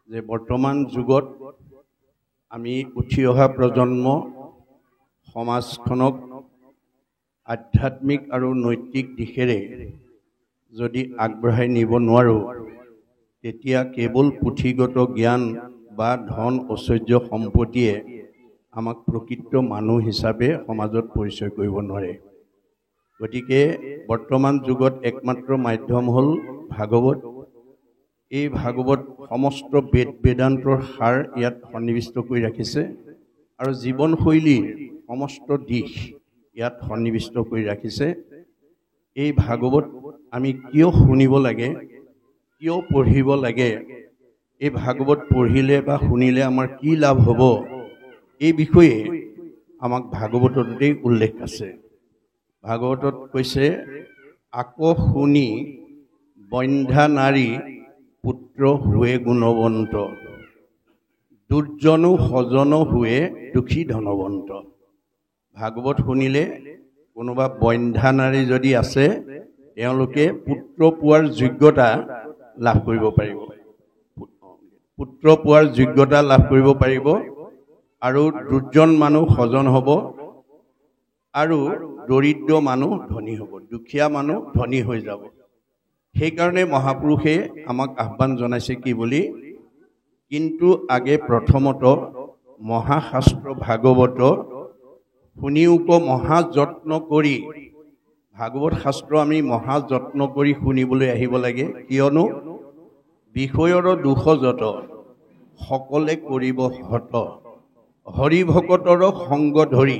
যে বৰ্তমান যুগত আমি উঠি অহা প্ৰজন্ম সমাজখনক আধ্যাত্মিক আৰু নৈতিক দিশেৰে যদি আগবঢ়াই নিব নোৱাৰোঁ, তেতিয়া কেৱল পুথিগত জ্ঞান বা ধন ঐশ্বৰ্য সম্পত্তিয়ে আমাক প্ৰকৃত মানুহ হিচাপে সমাজত পৰিচয় কৰিব নোৱাৰে। গতিকে বৰ্তমান যুগত একমাত্ৰ মাধ্যম হ'ল ভাগৱত। এই ভাগৱত সমস্ত বেদ বেদান্তৰ সাৰ ইয়াত সন্নিৱিষ্ট কৰি ৰাখিছে আৰু জীৱনশৈলীৰ সমস্ত দিশ ইয়াত সন্নিৱিষ্ট কৰি ৰাখিছে। এই ভাগৱত আমি কিয় শুনিব লাগে, কিয় পঢ়িব লাগে, এই ভাগৱত পঢ়িলে বা শুনিলে আমাৰ কি লাভ হ'ব, এই বিষয়ে আমাক ভাগৱততেই উল্লেখ আছে। ভাগৱতত কৈছে, আকৌ শুনি বন্ধ্যা নাৰী পুত্ৰ হুৱে গুণৱন্ত, দুৰ্জনো সজন হুৱে দুখী ধনৱন্ত। ভাগৱত শুনিলে কোনোবা বন্ধ্যা নাৰী যদি আছে, তেওঁলোকে পুত্ৰ পোৱাৰ যোগ্যতা লাভ কৰিব পাৰিব, পুত্ৰ পোৱাৰ যোগ্যতা লাভ কৰিব পাৰিব আৰু দুৰ্জন মানুহ সজন হ'ব আৰু দৰিদ্ৰ মানুহ ধনী হ'ব, দুখীয়া মানুহ ধনী হৈ যাব। সেইকাৰণে মহাপুৰুষে আমাক আহ্বান জনাইছে কি বুলি, কিন্তু আগে প্ৰথমত মহাশাস্ত্ৰ ভাগৱত শুনিওক মহাযত্ন কৰি। ভাগৱত শাস্ত্ৰ আমি মহাযত্ন কৰি শুনিবলৈ আহিব লাগে, কিয়নো বিষয়ৰ দুখ যত সকলে কৰিব হত, হৰি ভকতৰ সংগ ধৰি।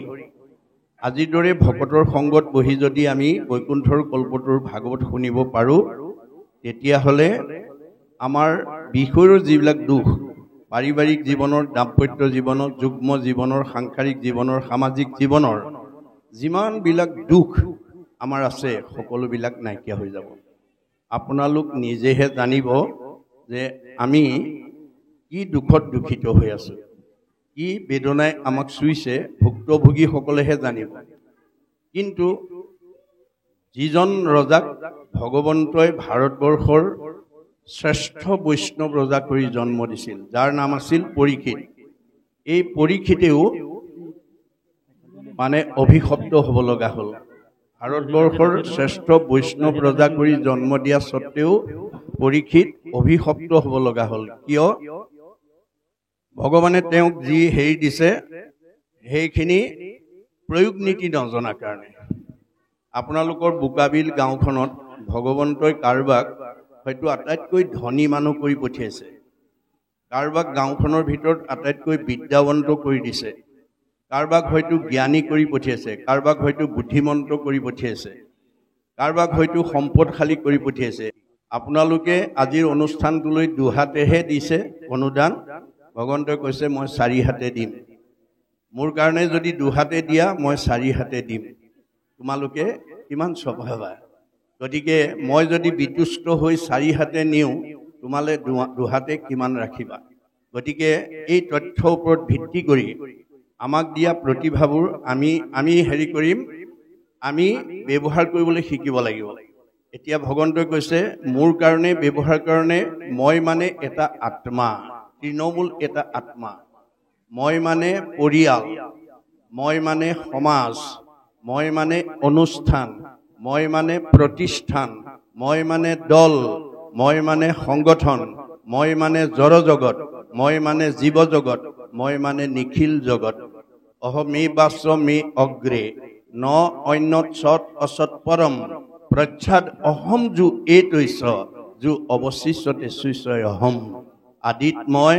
আজিৰ দৰে ভকতৰ সংগত বহি যদি আমি বৈকুণ্ঠৰ কল্পটোৰ ভাগৱত শুনিব পাৰোঁ, তেতিয়াহ'লে আমাৰ বিষয়ৰ যিবিলাক দুখ, পাৰিবাৰিক জীৱনৰ, দাম্পত্য জীৱনৰ, যুগ্ম জীৱনৰ, সাংসাৰিক জীৱনৰ, সামাজিক জীৱনৰ যিমানবিলাক দুখ আমাৰ আছে, সকলোবিলাক নাইকিয়া হৈ যাব। আপোনালোক নিজেহে জানিব যে আমি কি দুখত দুখিত হৈ আছোঁ, কি বেদনাই আমাক চুইছে, ভুক্তভোগীসকলেহে জানিব। কিন্তু যিজন ৰজাক ভগৱন্তই ভাৰতবৰ্ষৰ শ্ৰেষ্ঠ বৈষ্ণৱ ৰজা কৰি জন্ম দিছিল, যাৰ নাম আছিল পৰীক্ষিত, এই পৰীক্ষিতেও মানে অভিশপ্ত হ'ব লগা হ'ল। ভাৰতবৰ্ষৰ শ্ৰেষ্ঠ বৈষ্ণৱ ৰজা কৰি জন্ম দিয়া স্বত্তেও পৰীক্ষিত অভিশপ্ত হ'ব লগা হ'ল। কিয়? ভগৱানে তেওঁক যি হেৰি দিছে, সেইখিনি প্ৰয়োগ নীতি নজনাৰ কাৰণে। আপোনালোকৰ বোকাবিল গাঁওখনত ভগৱন্তই কাৰোবাক হয়তো আটাইতকৈ ধনী মানুহ কৰি পঠিয়াইছে, কাৰোবাক গাঁওখনৰ ভিতৰত আটাইতকৈ বিদ্যাৱন্ত কৰি দিছে, কাৰোবাক হয়তো জ্ঞানী কৰি পঠিয়াইছে, কাৰোবাক হয়তো বুদ্ধিমন্ত কৰি পঠিয়াইছে, কাৰোবাক হয়তো সম্পদশালী কৰি পঠিয়াইছে। আপোনালোকে আজিৰ অনুষ্ঠানটোলৈ দুহাতেহে দিছে অনুদান, ভগৱন্তই কৈছে মই 4 হাতে দিম। মোৰ কাৰণে যদি দুহাতে দিয়া, মই 4 হাতে দিম। তোমালোকে কিমান স্বভাৱা? গতিকে মই যদি বিতুষ্ট হৈ 4 হাতে নিওঁ, তোমালে দুহাতে কিমান ৰাখিবা? গতিকে এই তথ্যৰ ওপৰত ভিত্তি কৰি আমাক দিয়া প্ৰতিভাবোৰ আমি হেৰি কৰিম, আমি ব্যৱহাৰ কৰিবলৈ শিকিব লাগিব। এতিয়া ভগৱন্তই কৈছে মোৰ কাৰণে ব্যৱহাৰ কাৰণে, মই মানে এটা আত্মা, তৃণমূল এটা আত্মা, মই মানে পৰিয়াল, মই মানে সমাজ, মই মানে অনুষ্ঠান, মই মানে প্ৰতিষ্ঠান, মই মানে দল, মই মানে সংগঠন, মই মানে জড় জগত, মই মানে জীৱ জগত, মই মানে নিখিল জগত। অহমে বাস্য মে অগ্ৰে ন অন্যত সৎ অসৎ পৰম, প্ৰচ্ছাদ অহম যু এইতৈছ যু অৱশিষ্যতে সুইছয় অহম। আদিত মই,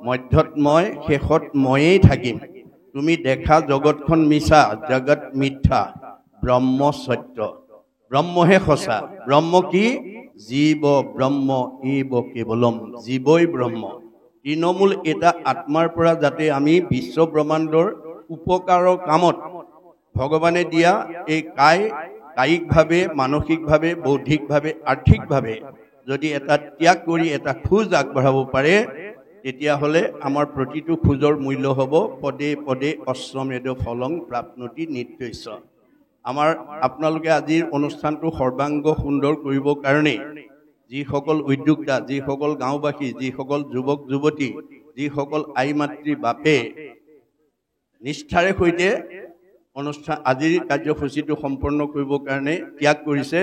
মধ্যত মই, শেষত ময়েই থাকিম। তুমি দেখা জগতখন মিছা, জগত মিথ্যা, ব্ৰহ্ম সত্য, ব্ৰহ্মহে সঁচা। ব্ৰহ্ম কি? জীৱ ব্ৰহ্ম এব কেৱলম, জীৱই ব্ৰহ্ম। তৃণমূল এটা আত্মাৰ পৰা যাতে আমি বিশ্ব ব্ৰহ্মাণ্ডৰ উপকাৰৰ কামত ভগৱানে দিয়া এই কায়িকভাৱে, মানসিকভাৱে, বৌদ্ধিকভাৱে, আৰ্থিকভাৱে যদি এটা ত্যাগ কৰি এটা খোজ আগবঢ়াব পাৰে, তেতিয়াহ'লে আমাৰ প্ৰতিটো খোজৰ মূল্য হ'ব পদে পদে অশ্বমেধ ফলং প্ৰাপ্নতি নিত্যস্য। আপোনালোকে আজিৰ অনুষ্ঠানটো সৰ্বাংগ সুন্দৰ কৰিবৰ কাৰণে যিসকল উদ্যোক্তা, যিসকল গাঁওবাসী, যিসকল যুৱক যুৱতী, যিসকল আই মাতৃ বাপে নিষ্ঠাৰে সৈতে অনুষ্ঠান আজিৰ কাৰ্যসূচীটো সম্পন্ন কৰিবৰ কাৰণে ত্যাগ কৰিছে,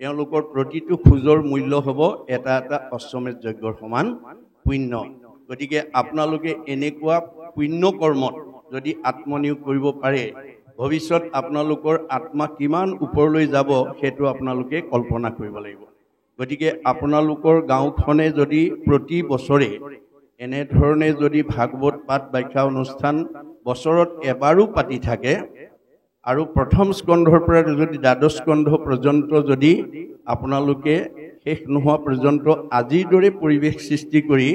তেওঁলোকৰ প্ৰতিটো খোজৰ মূল্য হ'ব এটা এটা অশ্বমেধ যজ্ঞৰ সমান পুণ্য। গতিকে আপোনালোকে এনেকুৱা পুণ্য কৰ্মত যদি আত্মনিয়োগ কৰিব পাৰে, ভৱিষ্যত আপোনালোকৰ আত্মা কিমান ওপৰলৈ যাব সেইটো আপোনালোকে কল্পনা কৰিব লাগিব। গতিকে আপোনালোকৰ গাঁওখনে যদি প্ৰতি বছৰে এনেধৰণে যদি ভাগৱত পাঠ ব্যাখ্যা অনুষ্ঠান বছৰত এবাৰো পাতি থাকে আৰু প্ৰথম স্কন্ধৰ পৰা যদি দ্বাদশ স্কন্ধ পৰ্যন্ত যদি আপোনালোকে শেষ নোহোৱা পৰ্যন্ত আজিৰ দৰে পৰিৱেশ সৃষ্টি কৰি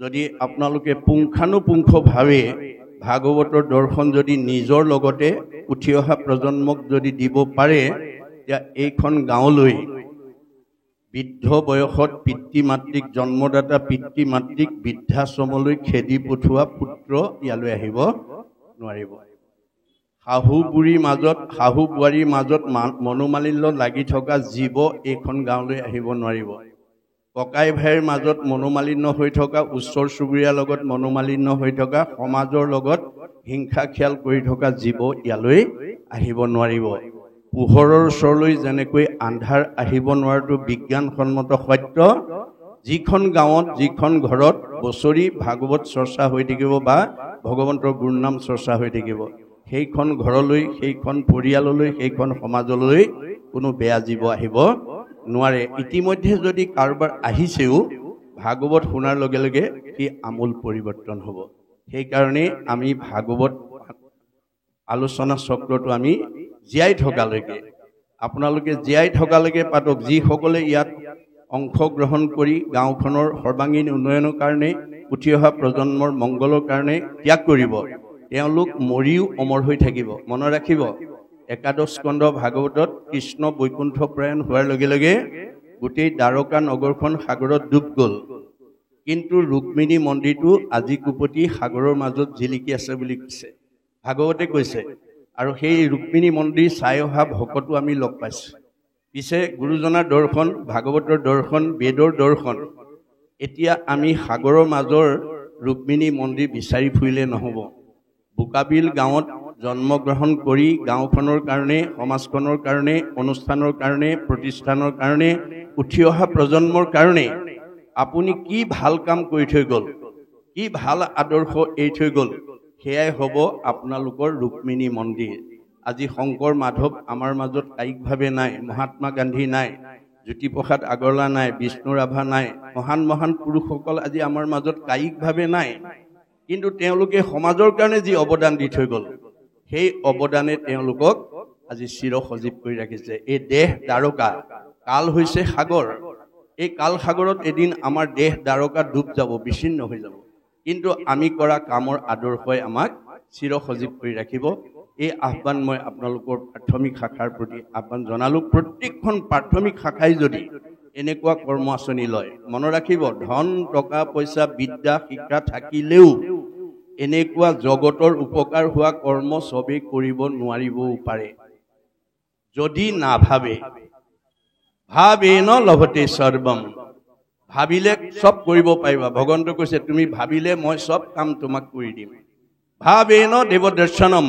যদি আপোনালোকে পুংখানুপুংখভাৱে ভাগৱতৰ দৰ্শন যদি নিজৰ লগতে উঠি অহা প্ৰজন্মক যদি দিব পাৰে, তেতিয়া এইখন গাঁৱলৈ বৃদ্ধ বয়সত পিতৃ মাতৃক জন্মদাতা পিতৃ মাতৃক বৃদ্ধাশ্ৰমলৈ খেদি পঠোৱা পুত্ৰ ইয়ালৈ আহিব নোৱাৰিব। শাহু বোৱাৰীৰ মাজত মনোমালিন্য লাগি থকা জীৱ এইখন গাঁৱলৈ আহিব নোৱাৰিব। ককাই ভাইৰ মাজত মনোমালিন্য হৈ থকা, ওচৰ চুবুৰীয়াৰ লগত মনোমালিন্য হৈ থকা, সমাজৰ লগত হিংসা খিয়াল কৰি থকা জীৱ ইয়ালৈ আহিব নোৱাৰিব। পোহৰৰ ওচৰলৈ যেনেকৈ আন্ধাৰ আহিব নোৱাৰাটো বিজ্ঞানসন্মত সত্য, যিখন গাঁৱত যিখন ঘৰত বছৰি ভাগৱত চৰ্চা হৈ থাকিব বা ভগৱন্তৰ গুণনাম চৰ্চা হৈ থাকিব, সেইখন ঘৰলৈ, সেইখন পৰিয়াললৈ, সেইখন সমাজলৈ কোনো বেয়া জীৱ আহিব নোৱাৰে। ইতিমধ্যে যদি কাৰোবাৰ আহিছেও, ভাগৱত শুনাৰ লগে লগে সি আমূল পৰিৱৰ্তন হ'ব। সেইকাৰণে আমি ভাগৱত আলোচনা চক্ৰটো আমি জীয়াই থকালৈকে, আপোনালোকে জীয়াই থকালৈকে পাতক। যিসকলে ইয়াত অংশগ্ৰহণ কৰি গাঁওখনৰ সৰ্বাংগীন উন্নয়নৰ কাৰণে, উঠি অহা প্ৰজন্মৰ মংগলৰ কাৰণে ত্যাগ কৰিব, তেওঁলোক মৰিও অমৰ হৈ থাকিব। মনত ৰাখিব, একাদশ স্কন্ধ ভাগৱতত কৃষ্ণ বৈকুণ্ঠ প্ৰয়াণ হোৱাৰ লগে লগে গোটেই দ্বাৰকা নগৰখন সাগৰত ডুব গ'ল, কিন্তু ৰুক্মিণী মন্দিৰটো আজি কুপতি সাগৰৰ মাজত জিলিকি আছে বুলি কৈছে, ভাগৱতে কৈছে। আৰু সেই ৰুক্মিণী মন্দিৰ চাই অহা ভকতো আমি লগ পাইছোঁ। পিছে গুৰুজনাৰ দৰ্শন, ভাগৱতৰ দৰ্শন, বেদৰ দৰ্শন, এতিয়া আমি সাগৰৰ মাজৰ ৰুক্মিণী মন্দিৰ বিচাৰি ফুৰিলে নহ'ব। বোকাবিল গাঁৱত জন্মগ্ৰহণ কৰি গাঁওখনৰ কাৰণে, সমাজখনৰ কাৰণে, অনুষ্ঠানৰ কাৰণে, প্ৰতিষ্ঠানৰ কাৰণে, উঠি অহা প্ৰজন্মৰ কাৰণে আপুনি কি ভাল কাম কৰি থৈ গ'ল, কি ভাল আদৰ্শ এৰি থৈ গ'ল, সেয়াই হ'ব আপোনালোকৰ ৰুক্মিণী মন্দিৰ। আজি শংকৰ মাধৱ আমাৰ মাজত কায়িকভাৱে নাই, মহাত্মা গান্ধী নাই, জ্যোতিপ্ৰসাদ আগৰৱালা নাই, বিষ্ণু ৰাভা নাই, মহান মহান পুৰুষসকল আজি আমাৰ মাজত কায়িকভাৱে নাই, কিন্তু তেওঁলোকে সমাজৰ কাৰণে যি অৱদান দি থৈ গ'ল, সেই অৱদানে তেওঁলোকক আজি চিৰ সজীৱ কৰি ৰাখিছে। এই দেহ দ্বাৰকা, কাল হৈছে সাগৰ, এই কাল সাগৰত এদিন আমাৰ দেহ দ্বাৰকা ডুব যাব, বিচ্ছিন্ন হৈ যাব, কিন্তু আমি কৰা কামৰ আদৰ্শই আমাক চিৰ সজীৱ কৰি ৰাখিব। এই আহ্বান মই আপোনালোকৰ প্ৰাথমিক শাখাৰ প্ৰতি আহ্বান জনালোঁ। প্ৰত্যেকখন প্ৰাথমিক শাখাই যদি এনেকুৱা কৰ্ম আঁচনি লয়, মনত ৰাখিব, ধন টকা পইচা বিদ্যা শিক্ষা থাকিলেও এনেকুৱা জগতৰ উপকাৰ হোৱা কৰ্ম চবেই কৰিব নোৱাৰিবও পাৰে, যদি নাভাবে। ভাবেন লভতে সৰ্বম, ভাবিলে চব কৰিব পাৰিবা। ভগৱন্তই কৈছে তুমি ভাবিলে মই চব কাম তোমাক কৰি দিম। ভাবেন দেৱ দৰ্শনম,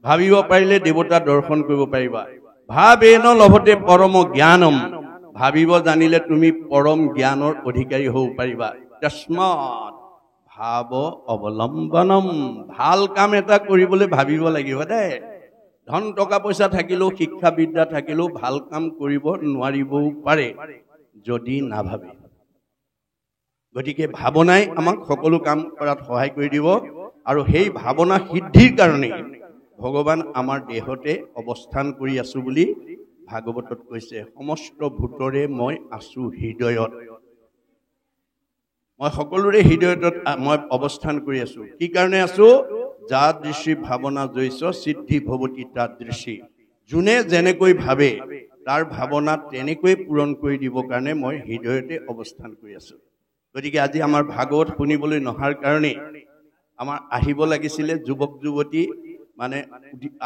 ভাবিব পাৰিলে দেৱতা দৰ্শন কৰিব পাৰিবা। ভাবেন লভতে পৰম জ্ঞানম, ভাবিব জানিলে তুমি পৰম জ্ঞানৰ অধিকাৰী হ'ব পাৰিবা। তস্মাৎ ভাৱ অৱলম্বনম, ভাল কাম এটা কৰিবলৈ ভাবিব লাগিব দেই। ধন টকা পইচা থাকিলেও, শিক্ষা বিদ্যা থাকিলেও ভাল কাম কৰিব নোৱাৰিবও পাৰে যদি নাভাবে। গতিকে ভাৱনাই আমাক সকলো কাম কৰাত সহায় কৰি দিব, আৰু সেই ভাৱনা সিদ্ধিৰ কাৰণে ভগৱান আমাৰ দেহতে অৱস্থান কৰি আছো বুলি ভাগৱতত কৈছে। সমস্ত ভূতৰে মই আছো হৃদয়ত, মই সকলোৰে হৃদয়ত মই অৱস্থান কৰি আছো। কি কাৰণে আছো? যা দৃষ্টি ভাৱনা জৈছ সিদ্ধি ভৱতি তাত দৃষ্টি, যোনে যেনেকৈ ভাবে তাৰ ভাৱনা তেনেকৈ পূৰণ কৰি দিবৰ কাৰণে মই হৃদয়তে অৱস্থান কৰি আছো। গতিকে আজি আমাৰ ভাগৱত শুনিবলৈ নহাৰ কাৰণে আমাৰ আহিব লাগিছিলে যুৱক যুৱতী, মানে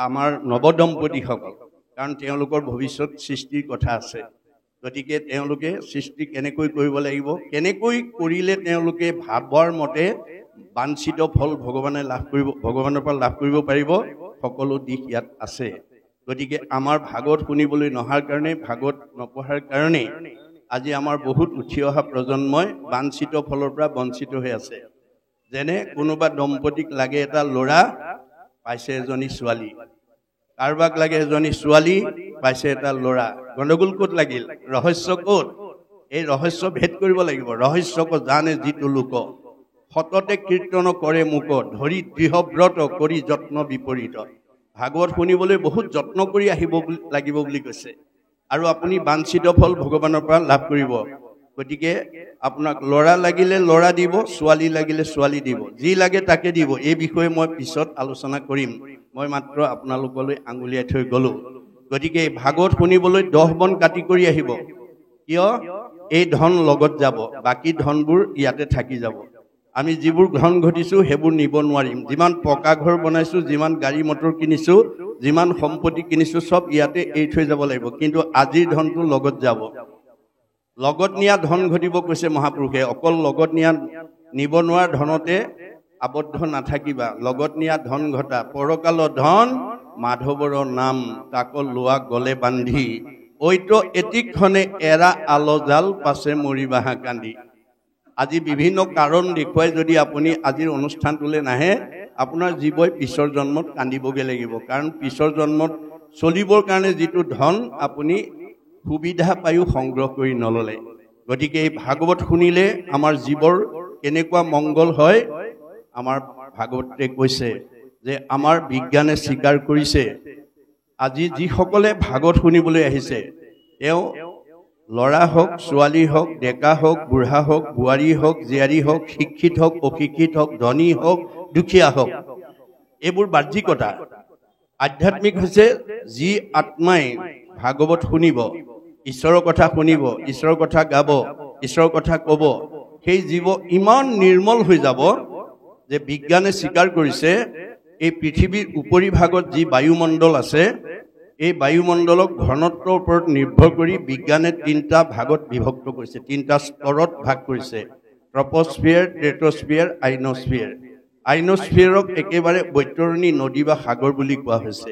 আমাৰ নৱদম্পতিসকল, কাৰণ তেওঁলোকৰ ভৱিষ্যত সৃষ্টিৰ কথা আছে। গতিকে তেওঁলোকে সৃষ্টি কেনেকৈ কৰিব লাগিব, কেনেকৈ কৰিলে তেওঁলোকে ভাবৰ মতে বাঞ্ছিত ফল ভগৱানৰ পৰা লাভ কৰিব পাৰিব, সকলো দিশ ইয়াত আছে। গতিকে আমাৰ ভাগৱত শুনিবলৈ নহাৰ কাৰণে, ভাগৱত নপঢ়াৰ কাৰণে আজি আমাৰ বহুত উঠি অহা প্ৰজন্মই বাঞ্ছিত ফলৰ পৰা বঞ্চিত হৈ আছে। যেনে কোনোবা দম্পতীক লাগে এটা ল'ৰা, পাইছে এজনী ছোৱালী, কাৰোবাক লাগে এজনী ছোৱালী, পাইছে এটা ল'ৰা। গণ্ডগোল ক'ত লাগিল? ৰহস্য ক'ত? এই ৰহস্য ভেদ কৰিব লাগিব। ৰহস্য জানে যিটো লোক, সততে কীৰ্তন কৰে মুক, ধৰি দৃঢ়ব্ৰত কৰি যত্ন বিপৰীত। ভাগৱত শুনিবলৈ বহুত যত্ন কৰি আহিব লাগিব বুলি কৈছে। আৰু আপুনি বাঞ্ছিত ফল ভগৱানৰ পৰা লাভ কৰিব। গতিকে আপোনাক ল'ৰা লাগিলে ল'ৰা দিব, ছোৱালী লাগিলে ছোৱালী দিব, যি লাগে তাকে দিব। এই বিষয়ে মই পিছত আলোচনা কৰিম। মই মাত্ৰ আপোনালোকলৈ আঙুলিয়াই থৈ গ'লো। গতিকে ভাগৱত শুনিবলৈ 10 বন কাটি কৰি আহিব। কিয়? এই ধন লগত যাব, বাকী ধনবোৰ ইয়াতে থাকি যাব। আমি যিবোৰ ধন ঘটিছোঁ সেইবোৰ নিব নোৱাৰিম। যিমান পকা ঘৰ বনাইছোঁ, যিমান গাড়ী মটৰ কিনিছোঁ, যিমান সম্পত্তি কিনিছোঁ, চব ইয়াতে এৰি থৈ যাব লাগিব। কিন্তু আজিৰ ধনটো লগত যাব। লগত নিয়া ধন ঘটিব কৈছে মহাপুৰুষে। অকল লগত নিব নোৱাৰা ধনতে আবদ্ধ নাথাকিবা, লগত নিয়া ধন ঘটা। পৰকাল ধন মাধৱৰ নাম, তাক লোৱা গলে বান্ধি, ঐত এটিক্ষণে এৰা আলজাল, পাছে মৰিবাহা কান্দি। আজি বিভিন্ন কাৰণ দেখুৱাই যদি আপুনি আজিৰ অনুষ্ঠানটোলৈ নাহে, আপোনাৰ জীৱই পিছৰ জন্মত কান্দিবগৈ লাগিব। কাৰণ পিছৰ জন্মত চলিবৰ কাৰণে যিটো ধন আপুনি সুবিধা পায়ো সংগ্ৰহ কৰি নললে। গতিকে এই ভাগৱত শুনিলে আমাৰ জীৱৰ কেনেকুৱা মংগল হয়। আমাৰ ভাগৱতে কৈছে যে আমাৰ বিজ্ঞানে স্বীকাৰ কৰিছে, আজি যিসকলে ভাগৱত শুনিবলৈ আহিছে, তেওঁ ল'ৰা হওক, ছোৱালী হওক, ডেকা হওক, বুঢ়া হওক, বোৱাৰী হওক, জীয়াৰী হওক, শিক্ষিত হওক, অশিক্ষিত হওক, ধনী হওক, দুখীয়া হওক, এইবোৰ বাহ্যিকতা। আধ্যাত্মিক হৈছে যি আত্মাই ভাগৱত শুনিব, ঈশ্বৰৰ কথা শুনিব, ঈশ্বৰৰ কথা গাব, ঈশ্বৰৰ কথা ক'ব, সেই জীৱ ইমান নিৰ্মল হৈ যাব যে বিজ্ঞানে স্বীকাৰ কৰিছে এই পৃথিৱীৰ উপৰিভাগত যি বায়ুমণ্ডল আছে, এই বায়ুমণ্ডলক ঘনত্বৰ ওপৰত নিৰ্ভৰ কৰি বিজ্ঞানে 3টা ভাগত বিভক্ত কৰিছে, 3টা স্তৰত ভাগ কৰিছে। ট্ৰপস্ফিয়াৰ, ষ্ট্ৰেটোস্ফিয়াৰ, আইনস্ফিয়াৰ। আইনস্ফিয়াৰক একেবাৰে বৈতৰণী নদী বা সাগৰ বুলি কোৱা হৈছে।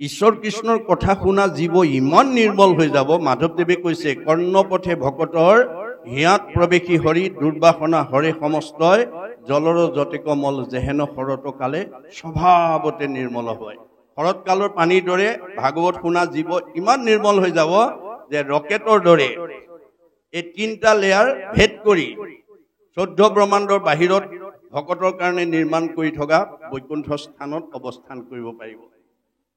ঈশ্বৰ কৃষ্ণৰ কথা শুনা জীৱ ইমান নিৰ্মল হৈ যাব, মাধৱদেৱে কৈছে, কৰ্ণপথে ভকতৰ হিয়াত প্ৰৱেশী হৰি, দুৰ্বাসনা হৰে সমস্তই, জলৰ যতে কমল যেহেন শৰত কালে, স্বভাৱতে নিৰ্মল হয়। শৰৎকালৰ পানীৰ দৰে ভাগৱত শুনা জীৱ ইমান নিৰ্মল হৈ যাব যে ৰকেটৰ দৰে এই 3টা লেয়াৰ ভেদ কৰি 14 ব্ৰহ্মাণ্ডৰ বাহিৰত ভকতৰ কাৰণে নিৰ্মাণ কৰি থকা বৈকুণ্ঠ স্থানত অৱস্থান কৰিব পাৰিব।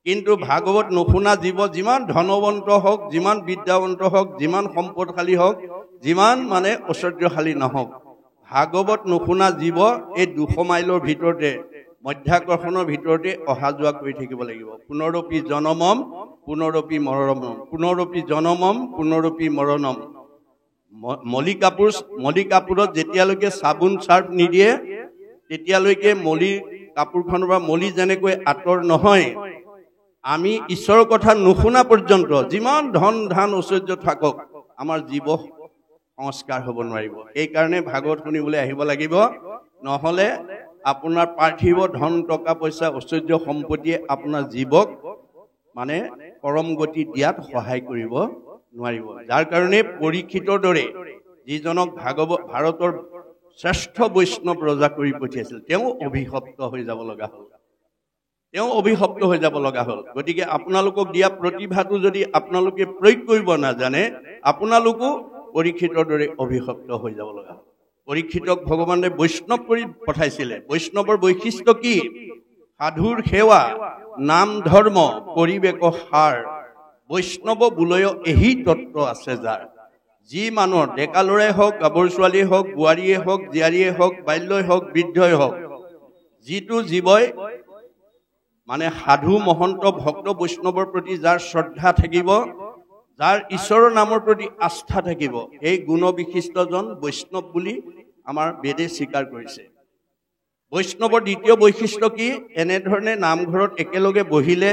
কিন্তু ভাগৱত নুশুনা জীৱ যিমান ধনৱন্ত হওক, যিমান বিদ্যাৱন্ত হওক, যিমান সম্পদশালী হওক, যিমান ঐশ্বৰ্যশালী নহওক, ভাগৱত নুশুনা জীৱ এই 200 মাইলৰ ভিতৰতে, মধ্যাকৰ্ষণৰ ভিতৰতে অহা যোৱা কৰি থাকিব লাগিব। পুনৰপি জনমম পুনৰপি মৰণম, পুনৰপি জনমম পুনৰপি মৰণম। মলি কাপোৰত যেতিয়ালৈকে চাবোন চাৰ্ফ নিদিয়ে, তেতিয়ালৈকে মলি কাপোৰখনৰ পৰা মলি যেনেকৈ আঁতৰ নহয়, আমি ঈশ্বৰৰ কথা নুশুনা পৰ্যন্ত যিমান ধন ধান ঐশ্বৰ্য থাকক, আমাৰ জীৱ সংস্কাৰ হ'ব নোৱাৰিব। সেইকাৰণে ভাগৱত শুনিবলৈ আহিব লাগিব। নহ'লে আপোনাৰ পাৰ্থিৱ ধন, টকা পইচা, ঐশ্বৰ্য সম্পত্তিয়ে আপোনাৰ জীৱক পৰম গতি দিয়াত সহায় কৰিব নোৱাৰিব। যাৰ কাৰণে পৰীক্ষিতৰ দৰে, যিজনক ভাৰতৰ শ্ৰেষ্ঠ বৈষ্ণৱ ৰজা কৰি পঠিয়াইছিল, তেওঁ অভিশপ্ত হৈ যাব লগা হ'ল। গতিকে আপোনালোকক দিয়া প্ৰতিভাটো যদি আপোনালোকে প্ৰয়োগ কৰিব নাজানে, আপোনালোকো পৰীক্ষিতৰ দৰে অভিশপ্ত হৈ যাব লগা হ'ল। পৰীক্ষিতক ভগৱানে বৈষ্ণৱ কৰি পঠাইছিলে। বৈষ্ণৱৰ বৈশিষ্ট্য কি? সাধুৰ সেৱা, নাম ধৰ্ম, পৰিৱেশ সাৰ, বৈষ্ণৱ বোলয় এহি তত্ত্ব আছে যাৰ। যি মানুহৰ ডেকা ল'ৰাই হওক, গাভৰু ছোৱালীয়ে হওক, বোৱাৰীয়ে হওক, জীয়াৰীয়ে হওক, বাল্যই হওক, বৃদ্ধই হওক, যিটো জীৱই সাধু মহন্ত ভক্ত বৈষ্ণৱৰ প্ৰতি যাৰ শ্ৰদ্ধা থাকিব, যাৰ ঈশ্বৰৰ নামৰ প্ৰতি আস্থা থাকিব, এই গুণ বিশিষ্টজন বৈষ্ণৱ বুলি আমাৰ বেদে স্বীকাৰ কৰিছে। বৈষ্ণৱৰ দ্বিতীয় বৈশিষ্ট্য কি? এনেধৰণে নামঘৰত একেলগে বহিলে,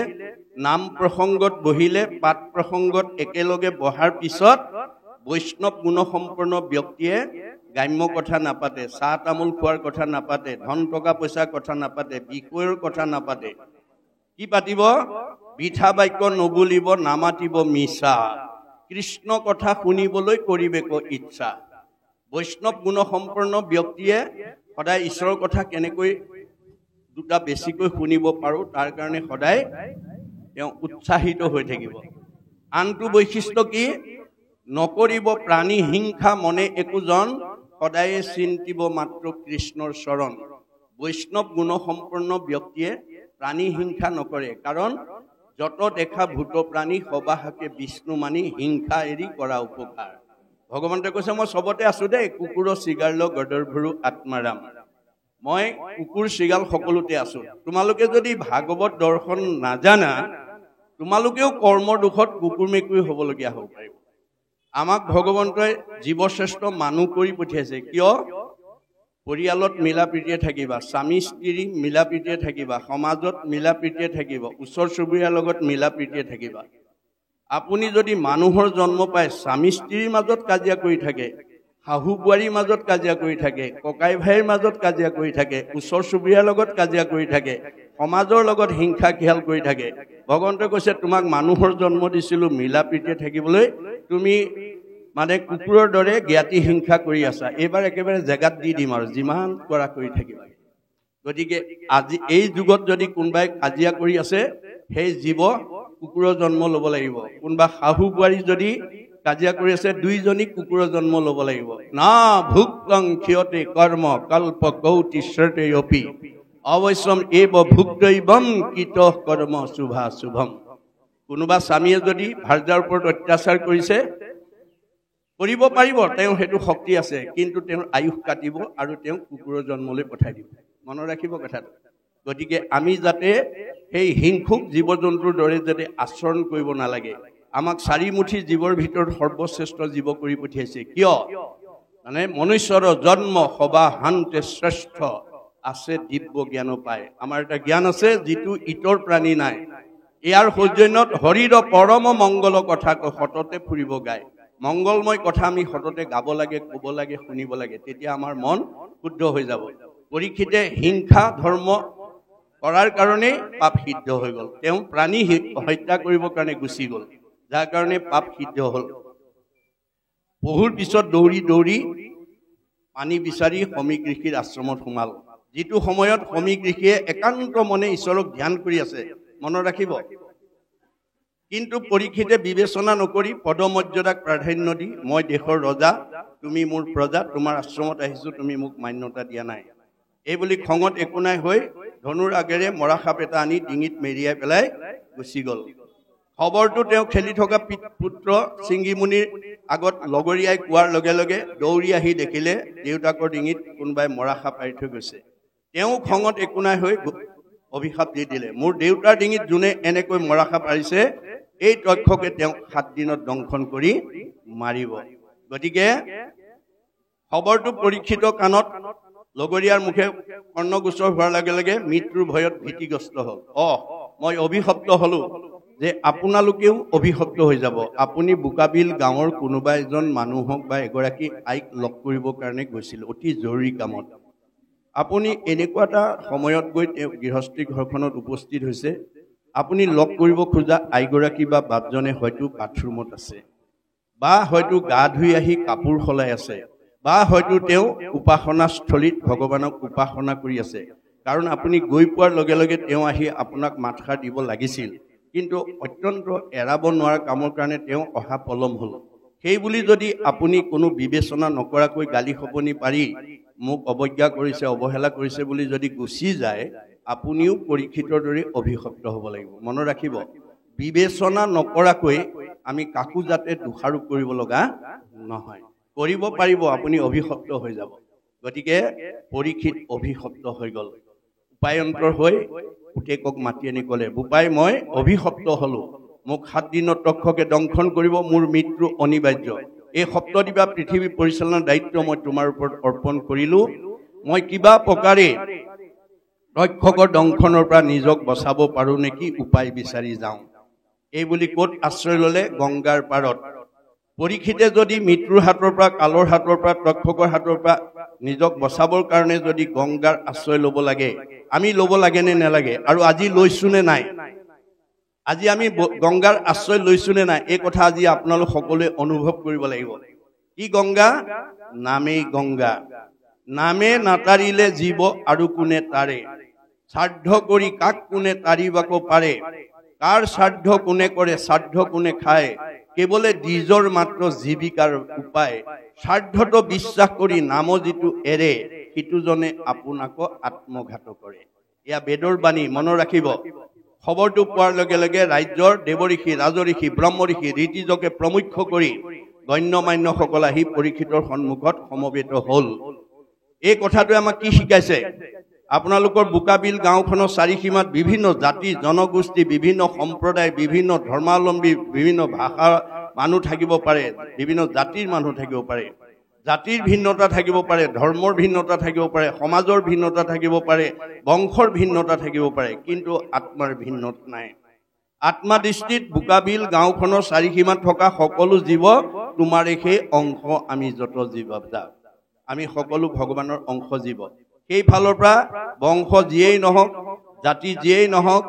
নাম প্ৰসংগত বহিলে, পাঠ প্ৰসংগত একেলগে বহাৰ পিছত বৈষ্ণৱ গুণসম্পন্ন ব্যক্তিয়ে গ্ৰাম্য কথা নাপাতে, চাহ তামোল খোৱাৰ কথা নাপাতে, ধন টকা পইচাৰ কথা নাপাতে, বিষয়ৰ কথা নাপাতে। কি পাতিব? বৃথা বাক্য নবুলিব, নামাতিব মিছা, কৃষ্ণ কথা শুনিবলৈ কৰিবেক ইচ্ছা। বৈষ্ণৱ গুণসম্পন্ন ব্যক্তিয়ে সদায় ঈশ্বৰৰ কথা কেনেকৈ দুটা বেছিকৈ শুনিব পাৰোঁ তাৰ কাৰণে সদায় তেওঁ উৎসাহিত হৈ থাকিব। আনটো বৈশিষ্ট্য কি? নকৰিব প্ৰাণী হিংসা মনে একোজন, সদায়ে চিন্তিব মাত্ৰ কৃষ্ণৰ চৰণ। বৈষ্ণৱ গুণসম্পন্ন ব্যক্তিয়ে প্ৰাণী হিংসা নকৰে, কাৰণ যত দেখা ভূত প্ৰাণী সবাহাকে বিষ্ণু মানি, হিংসা এৰি কৰা উপকাৰ। ভগৱন্তে কৈছে মই চবতে আছো দেই, কুকুৰ চিগাল গদৰ ভৰু আত্মাৰাম। মই কুকুৰ চিগাল সকলোতে আছো। তোমালোকে যদি ভাগৱত দৰ্শন নাজানা, তোমালোকেও কৰ্মৰ দুখত কুকুৰ মেকুৰী হ'বলগীয়া হ'ব পাৰিব। আমাক ভগৱন্তই জীৱশ্ৰেষ্ঠ মানুহ কৰি পঠিয়াইছে। কিয়? পৰিয়ালত মিলা প্ৰীতিয়ে থাকিবা, স্বামী স্ত্ৰী মিলা প্ৰীতিয়ে থাকিবা, সমাজত মিলা প্ৰীতিয়ে থাকিব, ওচৰ চুবুৰীয়াৰ লগত মিলা প্ৰীতিয়ে থাকিবা। আপুনি যদি মানুহৰ জন্ম পায় স্বামী স্ত্ৰীৰ মাজত কাজিয়া কৰি থাকে, শাহু বোৱাৰীৰ মাজত কাজিয়া কৰি থাকে, ককাই ভাইৰ মাজত কাজিয়া কৰি থাকে, ওচৰ চুবুৰীয়াৰ লগত কাজিয়া কৰি থাকে, সমাজৰ লগত হিংসা খিয়াল কৰি থাকে, ভগৱন্তই কৈছে তোমাক মানুহৰ জন্ম দিছিলোঁ মিলা প্ৰীতিয়ে থাকিবলৈ, তুমি মানে কুকুৰৰ দৰে জ্ঞাতি হিংসা কৰি আছা। এইবাৰ একেবাৰে জেগাত দি দিম আৰু যিমান কৰা কৰি থাকিবা। গতিকে আজি এই যুগত যদি কোনোবাই কাজিয়া কৰি আছে, সেই জীৱ কুকুৰৰ জন্ম ল'ব লাগিব। কোনোবা শাহু বোৱাৰী যদি কাজিয়া কৰি আছে, দুইজনী কুকুৰৰ জন্ম ল'ব লাগিব। না ভুক্তং ক্ষয়তে কৰ্ম কল্প কৌটি শ্ৰতে অপি, অৱশ্যম এব ভুক্তৈবম কৃত কৰ্ম শুভা শুভম। কোনোবা স্বামীয়ে যদি ভাৰ্যাৰ ওপৰত অত্যাচাৰ কৰিছে, কৰিব পাৰিব, তেওঁ সেইটো শক্তি আছে, কিন্তু তেওঁৰ আয়ুস কাটিব আৰু তেওঁক কুকুৰৰ জন্মলৈ পঠাই দিব। মনত ৰাখিব কথাটো। গতিকে আমি যাতে সেই হিংসুক জীৱ জন্তুৰ দৰে যাতে আচৰণ কৰিব নালাগে। আমাক চাৰিমুঠি জীৱৰ ভিতৰত সৰ্বশ্ৰেষ্ঠ জীৱ কৰি পঠিয়াইছে। কিয়? মানে মনুষ্যৰ জন্ম সবা শান্তে শ্ৰেষ্ঠ, আছে দিব্য জ্ঞান পায়। আমাৰ এটা জ্ঞান আছে যিটো ইতৰ প্ৰাণী নাই। ইয়াৰ সৌজন্যত হৰিৰ পৰম মংগল কথা সততে ফুৰিব গায়। মংগলময় কথা আমি সততে গাব লাগে, ক'ব লাগে, শুনিব লাগে, তেতিয়া আমাৰ মন শুদ্ধ হৈ যাব। পৰীক্ষিতে হিংসা ধৰ্ম কৰাৰ কাৰণেই পাপ সিদ্ধ হৈ গ'ল। তেওঁ প্ৰাণী হত্যা কৰিবৰ কাৰণে গুচি গ'ল, যাৰ কাৰণে পাপ সিদ্ধ হ'ল। বহুৰ পিছত দৌৰি দৌৰি পানী বিচাৰি সমীক ঋষিৰ আশ্ৰমত সোমাল। যিটো সময়ত সমীক ঋষিয়ে একান্ত মনে ঈশ্বৰক ধ্যান কৰি আছে, মনত ৰাখিব। কিন্তু পৰীক্ষিতে বিবেচনা নকৰি পদমৰ্যাদাক প্ৰাধান্য দি, মই দেশৰ ৰজা, তুমি মোৰ প্ৰজা, তোমাৰ আশ্ৰমত আহিছো, তুমি মোক মান্যতা দিয়া নাই, এই বুলি খঙত একো নাই হৈ ধনুৰ আগেৰে মৰা সাপ এটা আনি ডিঙিত মেৰিয়াই পেলাই গুচি গ'ল। খবৰটো তেওঁ খেলি থকা পুত্ৰ চিংগিমুনিৰ আগত লগৰীয়াই কোৱাৰ লগে লগে দৌৰি আহি দেখিলে দেউতাকৰ ডিঙিত কোনোবাই মৰা সাপ আৰি থৈ গৈছে। তেওঁ খঙত একো নাই হৈ অভিশাপ দি দিলে, মোৰ দেউতাৰ ডিঙিত যোনে এনেকৈ মৰা সাপ আৰিছে, এই তক্ষকে তেওঁক 7 দিনত দংশন কৰি মাৰিব। গতিকে খবৰটো পৰীক্ষিত কাণত লগৰীয়াৰ মুখে কৰ্ণগোচৰ হোৱাৰ লগে লগে মৃত্যুৰ ভয়ত ভীতিগ্ৰস্ত হ'ল। মই অভিশপ্ত হলো, যে আপোনালোকেও অভিশপ্ত হৈ যাব। আপুনি বোকাবিল গাঁৱৰ কোনোবা এজন মানুহক বা এগৰাকী আইক লগ কৰিবৰ কাৰণে গৈছিল অতি জৰুৰী কামত। আপুনি এনেকুৱা এটা সময়ত গৈ তেওঁ গৃহস্থী ঘৰখনত উপস্থিত হৈছে, আপুনি লগ কৰিব খোজা আইগৰাকী বা বাপজনে হয়তো বাথৰুমত আছে, বা হয়তো গা ধুই আহি কাপোৰ সলাই আছে, বা হয়তো তেওঁ উপাসনাস্থলীত ভগৱানক উপাসনা কৰি আছে। কাৰণ আপুনি গৈ পোৱাৰ লগে লগে তেওঁ আহি আপোনাক মাতষাৰ দিব লাগিছিল, কিন্তু অত্যন্ত এৰাব নোৱাৰা কামৰ কাৰণে তেওঁ অহা পলম হ'ল। সেই বুলি যদি আপুনি কোনো বিবেচনা নকৰাকৈ গালি শপনি পাৰি মোক অৱজ্ঞা কৰিছে, অৱহেলা কৰিছে বুলি যদি গুচি যায়, আপুনিও পৰীক্ষিতৰ দৰে অভিশপ্ত হ'ব লাগিব। মনত ৰাখিব, বিবেচনা নকৰাকৈ আমি কাকো যাতে দোষাৰোপ কৰিব লগা নহয়। কৰিব পাৰিব, আপুনি অভিশপ্ত হৈ যাব। গতিকে পৰীক্ষিত অভিশপ্ত হৈ গ'ল। উপায়ন্তৰ হৈ পুতেকক মাতি আনি ক'লে, বোপাই মই অভিশপ্ত হলো, মোক 7 দিনত তক্ষকে দংশন কৰিব, মোৰ মৃত্যু অনিবাৰ্য। এই সপ্তদিবা পৃথিৱী পৰিচালনাৰ দায়িত্ব মই তোমাৰ ওপৰত অৰ্পণ কৰিলো। মই কিবা প্ৰকাৰে তক্ষকৰ দংশনৰ পৰা নিজক বচাব পাৰো নেকি, উপায় বিচাৰি যাওঁ। এই বুলি ক'ত আশ্ৰয় ল'লে? গংগাৰ পাৰত। পৰীক্ষিতে যদি মৃত্যুৰ হাতৰ পৰা কালৰ হাতৰ পৰা তক্ষকৰ হাতৰ পৰা নিজক বচাবৰ কাৰণে যদি গংগাৰ আশ্ৰয় ল'ব লাগে আমি ল'ব লাগে নে নালাগে আৰু আজি লৈছো নে নাই আজি আমি গংগাৰ আশ্ৰয় লৈছো নে নাই এই কথা আজি আপোনালোক সকলোৱে অনুভৱ কৰিব লাগিব কি গংগা নামেই গংগা নামে নাতাৰিলে জীৱ আৰু কোনে তাৰে শ্ৰাদ্ধ কৰি কাক কোনে তাৰিবাক পাৰে কাৰ শ্ৰাদ্ধ কোনে কৰে শ্ৰাদ্ধ কোনে খায় কেৱলে নিজৰ মাত্ৰ জীৱিকাৰ উপায় শ্ৰাদ্ধটো বিশ্বাস কৰি নাম যিটো এৰে সিটোজনে আপোনাকো আত্মঘাত কৰে এয়া বেদৰ বাণী মনত ৰাখিব খবৰটো পোৱাৰ লগে লগে ৰাজ্যৰ দেৱঋষি ৰাজঋষি ব্ৰহ্মঋষি ঋতিজকে প্ৰমুখ্য কৰি গণ্যমান্যসকল আহি পৰীক্ষিতৰ সন্মুখত সমবেত হ'ল এই কথাটোৱে আমাক কি শিকাইছে আপোনালোকৰ বোকাবিল গাঁওখনৰ চাৰিসীমাত বিভিন্ন জাতি জনগোষ্ঠী বিভিন্ন সম্প্ৰদায় বিভিন্ন ধৰ্মাৱলম্বী বিভিন্ন ভাষাৰ মানুহ থাকিব পাৰে বিভিন্ন জাতিৰ মানুহ থাকিব পাৰে জাতিৰ ভিন্নতা থাকিব পাৰে ধৰ্মৰ ভিন্নতা থাকিব পাৰে সমাজৰ ভিন্নতা থাকিব পাৰে বংশৰ ভিন্নতা থাকিব পাৰে কিন্তু আত্মাৰ ভিন্নতা নাই আত্মা দৃষ্টিত বোকাবিল গাঁওখনৰ চাৰিসীমাত থকা সকলো জীৱ তোমাৰে সেই অংশ আমি যত জীৱ আমি সকলো ভগৱানৰ অংশ জীৱ সেই ফালৰ পৰা বংশ যিয়েই নহওক জাতি যিয়েই নহওক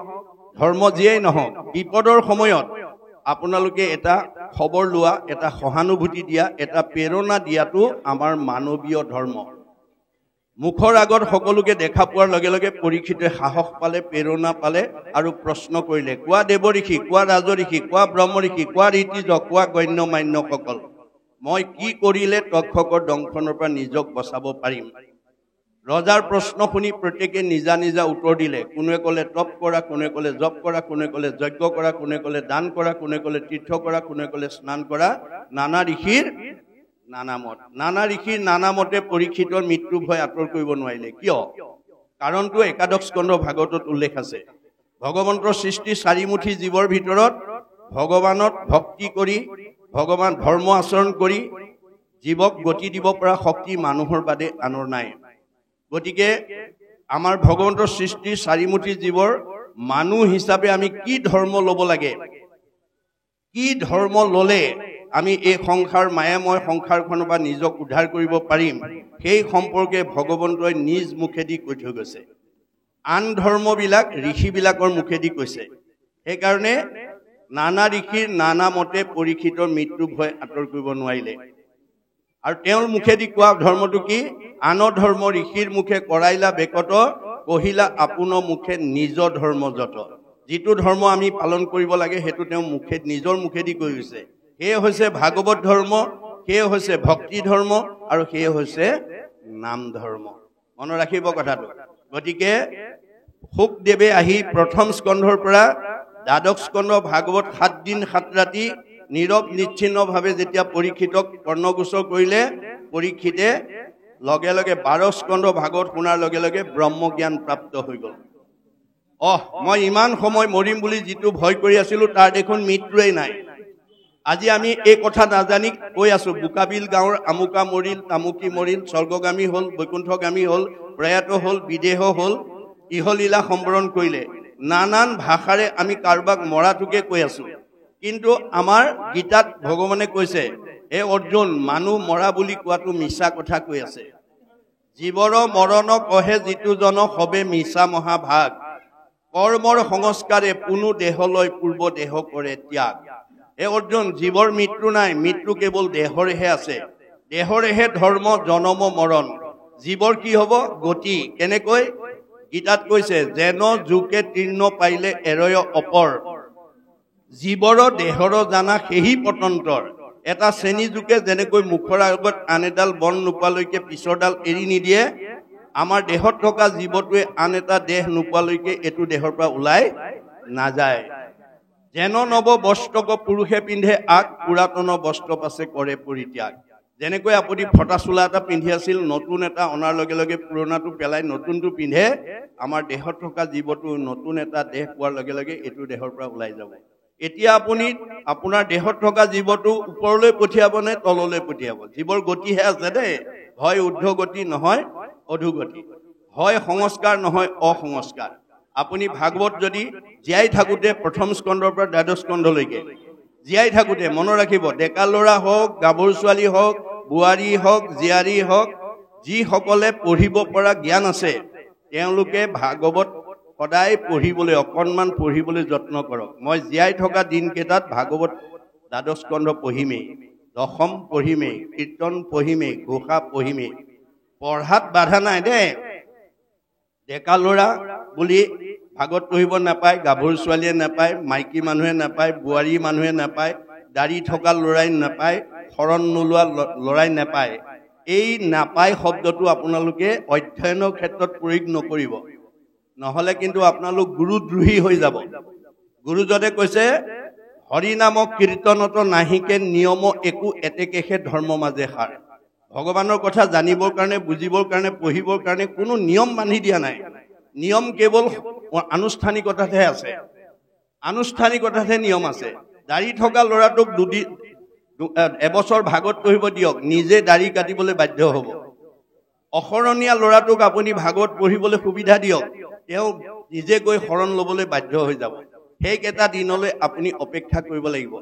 ধৰ্ম যিয়েই নহওক বিপদৰ সময়ত আপোনালোকে এটা খবৰ লোৱা এটা সহানুভূতি দিয়া এটা প্ৰেৰণা দিয়াটো আমাৰ মানৱীয় ধৰ্ম মুখৰ আগত সকলোকে দেখা পোৱাৰ লগে লগে পৰীক্ষিতে সাহস পালে প্ৰেৰণা পালে আৰু প্ৰশ্ন কৰিলে কোৱা দেৱঋষি কোৱা ৰাজঋষি কোৱা ব্ৰহ্মঋষি কোৱা ঋতিজ কোৱা গণ্যমান্যসকল মই কি কৰিলে তক্ষকৰ দংশনৰ পৰা নিজক বচাব পাৰিম ৰজাৰ প্ৰশ্ন শুনি প্ৰত্যেকে নিজা নিজা উত্তৰ দিলে কোনে ক'লে তপ কৰা কোনে ক'লে জপ কৰা কোনে ক'লে যজ্ঞ কৰা কোনে ক'লে দান কৰা কোনে ক'লে তীৰ্থ কৰা কোনে ক'লে স্নান কৰা নানা ঋষিৰ নানা ঋষিৰ নানা মতে পৰীক্ষিতৰ মৃত্যু ভয় আঁতৰ কৰিব নোৱাৰিলে কিয় কাৰণটো একাদশ স্কন্ধ ভাগৱতত উল্লেখ আছে ভগৱন্তৰ সৃষ্টি চাৰিমুঠি জীৱৰ ভিতৰত ভগৱানত ভক্তি কৰি ভগৱান ধৰ্ম আচৰণ কৰি জীৱক গতি দিব পৰা শক্তি মানুহৰ বাদে আনৰ নাই গতিকে আমাৰ ভগৱন্তৰ সৃষ্টি চাৰিমুঠি জীৱৰ মানুহ হিচাপে আমি কি ধৰ্ম ল'ব লাগে কি ধৰ্ম ল'লে আমি এই সংসাৰ মায়াময় সংসাৰখনৰ পৰা নিজক উদ্ধাৰ কৰিব পাৰিম সেই সম্পৰ্কে ভগৱন্তই নিজ মুখেদি কৈ থৈ গৈছে আন ধৰ্মবিলাক ঋষিবিলাকৰ মুখেদি কৈছে সেইকাৰণে নানা ঋষিৰ নানা মতে পৰীক্ষিতৰ মৃত্যু ভয় আঁতৰ কৰিব নোৱাৰিলে আৰু তেওঁৰ মুখেদি কোৱা ধৰ্মটো কি আন ধৰ্ম ঋষিৰ মুখে কৰাইলা বেকত কহিলা আপোন মুখে নিজ ধৰ্ম যত যিটো ধৰ্ম আমি পালন কৰিব লাগে সেইটো তেওঁ নিজৰ মুখেদি কৈ গৈছে সেয়ে হৈছে ভাগৱত ধৰ্ম সেয়ে হৈছে ভক্তি ধৰ্ম আৰু সেয়ে হৈছে নাম ধৰ্ম মনত ৰাখিব কথাটো গতিকে শুকদেৱে আহি প্ৰথম স্কন্ধৰ পৰা দ্বাদশ স্কন্ধ ভাগৱত 7 দিন 7 ৰাতি নীৰৱ নিশ্চিন্নভাৱে যেতিয়া পৰীক্ষিতক কৰ্ণগোচৰ কৰিলে পৰীক্ষিতে লগে লগে 12 স্কন্ধ ভাগৱত শুনাৰ লগে লগে ব্ৰহ্মজ্ঞান প্ৰাপ্ত হৈ গ'ল মই ইমান সময় মৰিম বুলি যিটো ভয় কৰি আছিলো তাৰ দেখোন মৃত্যুৱেই নাই আজি আমি এই কথা নাজানি কৈ আছো বোকাবিল গাঁৱৰ আমুকা মৰিল তামুকি মৰিল স্বৰ্গগামী হ'ল বৈকুণ্ঠগামী হ'ল প্ৰয়াত হ'ল বিদেহ হ'ল ইহলীলা সম্বৰণ কৰিলে নানান ভাষাৰে আমি কাৰোবাক মৰাটোকে কৈ আছো কিন্তু আমাৰ গীতাত ভগৱানে কৈছে হে অৰ্জুন মানুহ মৰা বুলি কোৱাটো মিছা কথা কৈ আছে জীৱৰ মৰণ কহে যিটো জন হবে মিছা মহাভাগ কৰ্মৰ সংস্কাৰে পুনু দেহলৈ পূৰ্ব দেহ কৰে ত্যাগ হে অৰ্জুন জীৱৰ মৃত্যু নাই মৃত্যু কেৱল দেহৰেহে আছে দেহৰেহে ধৰ্ম জনম মৰণ জীৱৰ কি হ'ব গতি কেনেকৈ গীতাত কৈছে যেন জোকে তীৰ্ণ পাইলে এৰয় অপৰ জীৱৰ দেহৰ জানা সেহি পতন্তৰ এটা শ্ৰেণী জোকে যেনেকৈ মুখৰ আগত আন এডাল বন নোপোৱালৈকে পিছৰডাল এৰি নিদিয়ে আমাৰ দেহত থকা জীৱটোৱে আন এটা দেহ নোপোৱালৈকে এইটো দেহৰ পৰা ওলাই নাযায় যেন নৱ বস্ত্ৰক পুৰুষে পিন্ধে আগ পুৰাতন বস্ত্ৰ পাছে কৰে পৰিত্যাগ যেনেকৈ আপুনি ফটা চোলা এটা পিন্ধি আছিল নতুন এটা অনাৰ লগে লগে পুৰণাটো পেলাই নতুনটো পিন্ধে আমাৰ দেহত থকা জীৱটো নতুন এটা দেহ পোৱাৰ লগে লগে এইটো দেহৰ পৰা ওলাই যাব এতিয়া আপুনি আপোনাৰ দেহত থকা জীৱটো ওপৰলৈ পঠিয়াব নে তললৈ পঠিয়াব জীৱৰ গতিহে আছে দেই হয় ঊৰ্ধ্ব গতি নহয় অধোগতি হয় সংস্কাৰ নহয় অসংস্কাৰ আপুনি ভাগৱত যদি জীয়াই থাকোঁতে প্ৰথম স্কন্ধৰ পৰা দ্বাদশ স্কন্ধলৈকে জীয়াই থাকোঁতে মনত ৰাখিব, ডেকা ল'ৰা হওক, গাভৰু ছোৱালী হওক, বোৱাৰী হওক, জীয়াৰী হওক, যিসকলে পঢ়িব পৰা জ্ঞান আছে তেওঁলোকে ভাগৱত সদায় পঢ়িবলৈ, অকণমান পঢ়িবলৈ যত্ন কৰক। মই জীয়াই থকা দিনকেইটাত ভাগৱত দ্বাদশ স্কন্ধ পঢ়িমেই, দশম পঢ়িমেই, কীৰ্তন পঢ়িমেই, ঘোষা পঢ়িমেই। পঢ়াত বাধা নাই দেই। ডেকা ল'ৰা বুলি ভাগৱত পঢ়িব নাপায়, গাভৰু ছোৱালীয়ে নাপায়, মাইকী মানুহে নাপায়, বোৱাৰী মানুহে নাপায়, দাড়ি থকা ল'ৰাই নাপায়, শৰণ নোলোৱা ল'ৰাই নাপায়। এই নাপায় শব্দটো আপোনালোকে অধ্যয়নৰ ক্ষেত্ৰত প্ৰয়োগ নকৰিব, নহ'লে কিন্তু আপোনালোক গুৰুদ্ৰোহী হৈ যাব। গুৰুজনে কৈছে, হৰি নামক কীৰ্তনত নাহিকে নিয়ম একো এতেকেহে ধৰ্ম মাজে সাৰ। ভগৱানৰ কথা জানিবৰ কাৰণে, বুজিবৰ কাৰণে, পঢ়িবৰ কাৰণে কোনো নিয়ম বান্ধি দিয়া নাই। নিয়ম কেৱল আনুষ্ঠানিকতাতহে আছে, আনুষ্ঠানিকতাতহে নিয়ম আছে। দাড়ি থকা ল'ৰাটোক এবছৰ ভাগৱত পঢ়িব দিয়ক, নিজে দাড়ি কাটিবলৈ বাধ্য হ'ব। অশৰণীয়া ল'ৰাটোক আপুনি ভাগৱত পঢ়িবলৈ সুবিধা দিয়ক, তেওঁ নিজে গৈ শৰণ ল'বলৈ বাধ্য হৈ যাব। সেইকেইটা দিনলৈ আপুনি অপেক্ষা কৰিব লাগিব।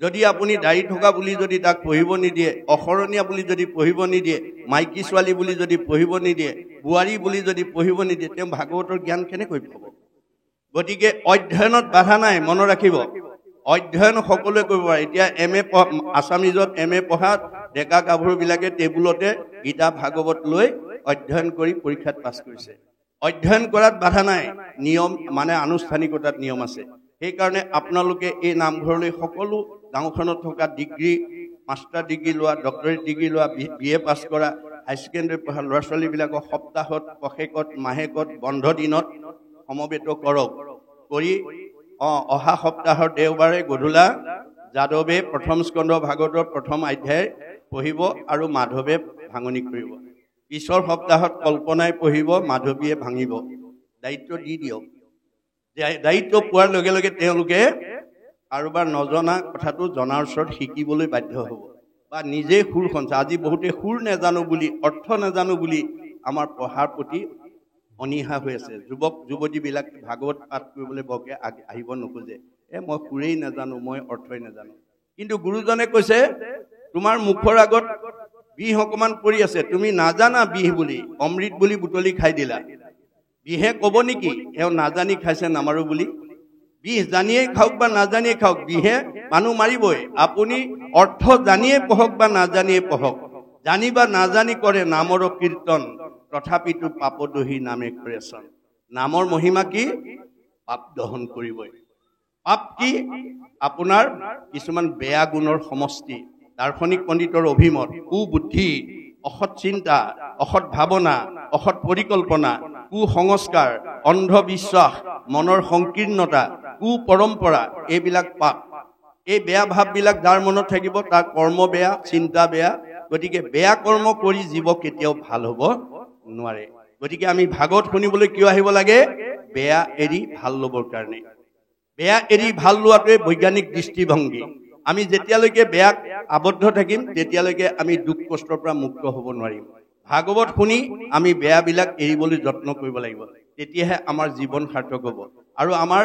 যদি আপুনি দাড়ি থকা বুলি যদি তাক পঢ়িব নিদিয়ে, অশৰণীয়া বুলি যদি পঢ়িব নিদিয়ে, মাইকী ছোৱালী বুলি যদি পঢ়িব নিদিয়ে, বোৱাৰী বুলি যদি পঢ়িব নিদিয়ে, তেওঁ ভাগৱতৰ জ্ঞান কেনেকৈ পাব? গতিকে অধ্যয়নত বাধা নাই, মনত ৰাখিব। অধ্যয়ন সকলোৱে কৰিব পাৰে। এতিয়া আছামিজত MA পঢ়া ডেকা গাভৰুবিলাকে টেবুলতে গীতা ভাগৱত লৈ অধ্যয়ন কৰি পৰীক্ষাত পাছ কৰিছে। অধ্যয়ন কৰাত বাধা নাই, নিয়ম মানে আনুষ্ঠানিকতাত নিয়ম আছে। সেইকাৰণে আপোনালোকে এই নামঘৰলৈ সকলো গাঁওখনত থকা ডিগ্ৰী, মাষ্টাৰ ডিগ্ৰী লোৱা, ডক্টৰেট ডিগ্ৰী লোৱা, BA পাছ কৰা, হাই ছেকেণ্ডেৰী পঢ়া ল'ৰা ছোৱালীবিলাকক সপ্তাহত, পষেকত, মাহেকত, বন্ধ দিনত সমবেত কৰক। কৰি অহা সপ্তাহৰ দেওবাৰে গধূলা যাদৱে প্ৰথম স্কন্ধ ভাগৱতৰ প্ৰথম অধ্যায় পঢ়িব আৰু মাধৱে ভাঙনি কৰিব। পিছৰ সপ্তাহত কল্পনাই পঢ়িব, মাধৱীয়ে ভাঙিব। দায়িত্ব দি দিয়ক। দায়িত্ব পোৱাৰ লগে লগে তেওঁলোকে কাৰোবাৰ নজনা কথাটো জনাৰ ওচৰত শিকিবলৈ বাধ্য হ'ব বা নিজেই সুৰ সঞ্চাৰ। আজি বহুতে সুৰ নাজানো বুলি, অৰ্থ নাজানো বুলি আমাৰ পঢ়াৰ প্ৰতি অনীহা হৈ আছে। যুৱক যুৱতীবিলাক ভাগৱত পাঠ কৰিবলৈ বৰকৈ আহিব নোখোজে। মই সুৰেই নাজানো, মই অৰ্থই নাজানো। কিন্তু গুৰুজনে কৈছে, তোমাৰ মুখৰ আগত বিষ অকণমান পৰি আছে, তুমি নাজানা বিষ বুলি, অমৃত বুলি বুটলি খাই দিলা। বিহে ক'ব নেকি এওঁ নাজানি খাইছে নামাৰো বুলি? বিষ জানিয়ে খাওক বা নাজানিয়ে খাওক, বিহে মানুহ মাৰিবই। আপুনি অৰ্থ জানিয়ে পঢ়ক বা নাজানিয়ে পঢ়ক, জানি বা নাজানি কৰে নামৰ কীৰ্তন, তথাপিতো পাপদহী নামে কৰে চন। নামৰ মহিমা কি? পাপ দহন কৰিবই। পাপ কি? আপোনাৰ কিছুমান বেয়া গুণৰ সমষ্টি। দাৰ্শনিক পণ্ডিতৰ অভিমত, কুবুদ্ধি, অসৎ চিন্তা, অসৎ ভাৱনা, অসৎ পৰিকল্পনা, কুসংস্কাৰ, অন্ধবিশ্বাস, মনৰ সংকীৰ্ণতা, কুপৰম্পৰা, এইবিলাক পাপ। এই বেয়া ভাৱবিলাক যাৰ মনত থাকিব তাৰ কৰ্ম বেয়া, চিন্তা বেয়া। গতিকে বেয়া কৰ্ম কৰি জীৱ কেতিয়াও ভাল হ'ব নোৱাৰে। গতিকে আমি ভাগৱত শুনিবলৈ কিয় আহিব লাগে? বেয়া এৰি ভাল ল'বৰ কাৰণে। বেয়া এৰি ভাল লোৱাটোৱে বৈজ্ঞানিক দৃষ্টিভংগী। আমি যেতিয়ালৈকে বেয়া আবদ্ধ থাকিম তেতিয়ালৈকে আমি দুখ কষ্টৰ পৰা মুক্ত হ'ব নোৱাৰিম। ভাগৱত শুনি আমি বেয়াবিলাক এৰিবলৈ যত্ন কৰিব লাগিব, তেতিয়াহে আমাৰ জীৱন সাৰ্থক হ'ব। আৰু আমাৰ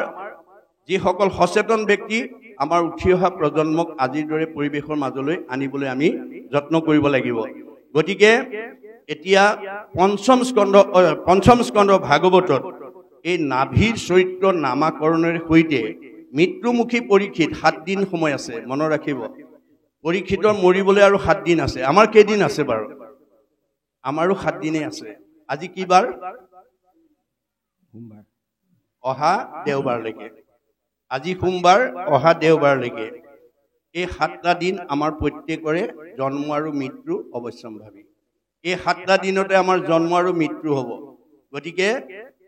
যিসকল সচেতন ব্যক্তি, আমাৰ উঠি অহা প্ৰজন্মক আজিৰ দৰে পৰিৱেশৰ মাজলৈ আনিবলৈ আমি যত্ন কৰিব লাগিব। গতিকে এতিয়া পঞ্চম স্কন্ধ ভাগৱতত এই নাভিৰ চৰিত্ৰ নামাকৰণৰ সৈতে মৃত্যুমুখী পৰীক্ষিত 7 দিন সময় আছে। মনত ৰাখিব, পৰীক্ষিতৰ মৰিবলৈ আৰু 7 দিন আছে। আমাৰ কেইদিন আছে বাৰু? আমাৰো 7 দিনেই আছে। আজি কি বাৰ? সোমবাৰ। অহা দেওবাৰলৈকে। আজি সোমবাৰ, অহা দেওবাৰলৈকে এই 7টা দিন আমাৰ প্ৰত্যেকৰে জন্ম আৰু মৃত্যু অৱশ্যম্ভাৱী। এই 7টা দিনতে আমাৰ জন্ম আৰু মৃত্যু হ'ব। গতিকে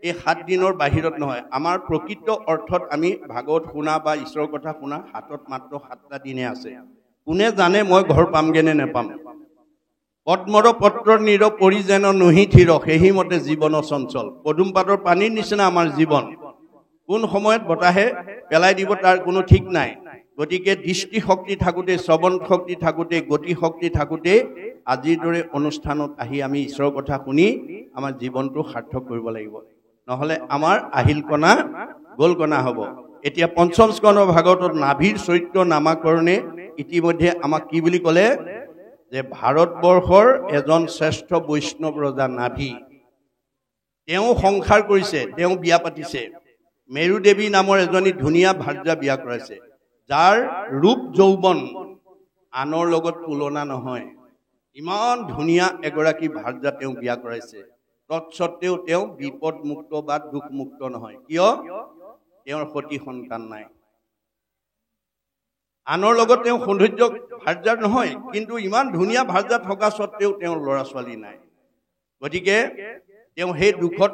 এই 7 দিনৰ বাহিৰত নহয়। আমাৰ প্ৰকৃত অৰ্থত আমি ভাগৱত শুনা বা ঈশ্বৰৰ কথা শুনা হাতত মাত্ৰ 7টা দিনে আছে। কোনে জানে মই ঘৰ পামগে নে নেপাম? পদ্মৰ পত্ৰৰ নিৰ পৰি যেন নহি থিৰ, সেই মতে জীৱন চঞ্চল। পদুম পাতৰ পানীৰ নিচিনা আমাৰ জীৱন। কোন সময়ত বতাহে পেলাই দিব তাৰ কোনো ঠিক নাই। গতিকে দৃষ্টি শক্তি থাকোঁতে, শ্ৰৱণ শক্তি থাকোঁতে, গতি শক্তি থাকোঁতে আজিৰ দৰে অনুষ্ঠানত আহি আমি ঈশ্বৰৰ কথা শুনি আমাৰ জীৱনটো সাৰ্থক কৰিব লাগিব। নহ'লে আমাৰ আহিল কণা গ'ল কণা হ'ব। এতিয়া পঞ্চম স্কন্ধ ভাগৱতত নাভিৰ চৰিত্ৰ নামাকৰণে ইতিমধ্যে আমাক কি বুলি ক'লে যে ভাৰতবৰ্ষৰ এজন শ্ৰেষ্ঠ বৈষ্ণৱ ৰজা নাভি তেওঁ সংসাৰ কৰিছে তেওঁ বিয়া পাতিছে মেৰু দেৱী নামৰ এজনী ধুনীয়া ভাৰ্যা বিয়া কৰাইছে যাৰ ৰূপ যৌৱন আনৰ লগত তুলনা নহয় ইমান ধুনীয়া এগৰাকী ভাৰ্যা তেওঁ বিয়া কৰাইছে তৎসত্ত্বেও তেওঁ বিপদমুক্ত বা দুখমুক্ত নহয় কিয় তেওঁৰ সতি সন্তান নাই আনৰ লগত তেওঁ সৌন্দৰ্য ভাৰ্যাৰ নহয় কিন্তু ইমান ধুনীয়া ভাৰ্যা থকা স্বত্তেও তেওঁৰ ল'ৰা ছোৱালী নাই গতিকে তেওঁ সেই দুখত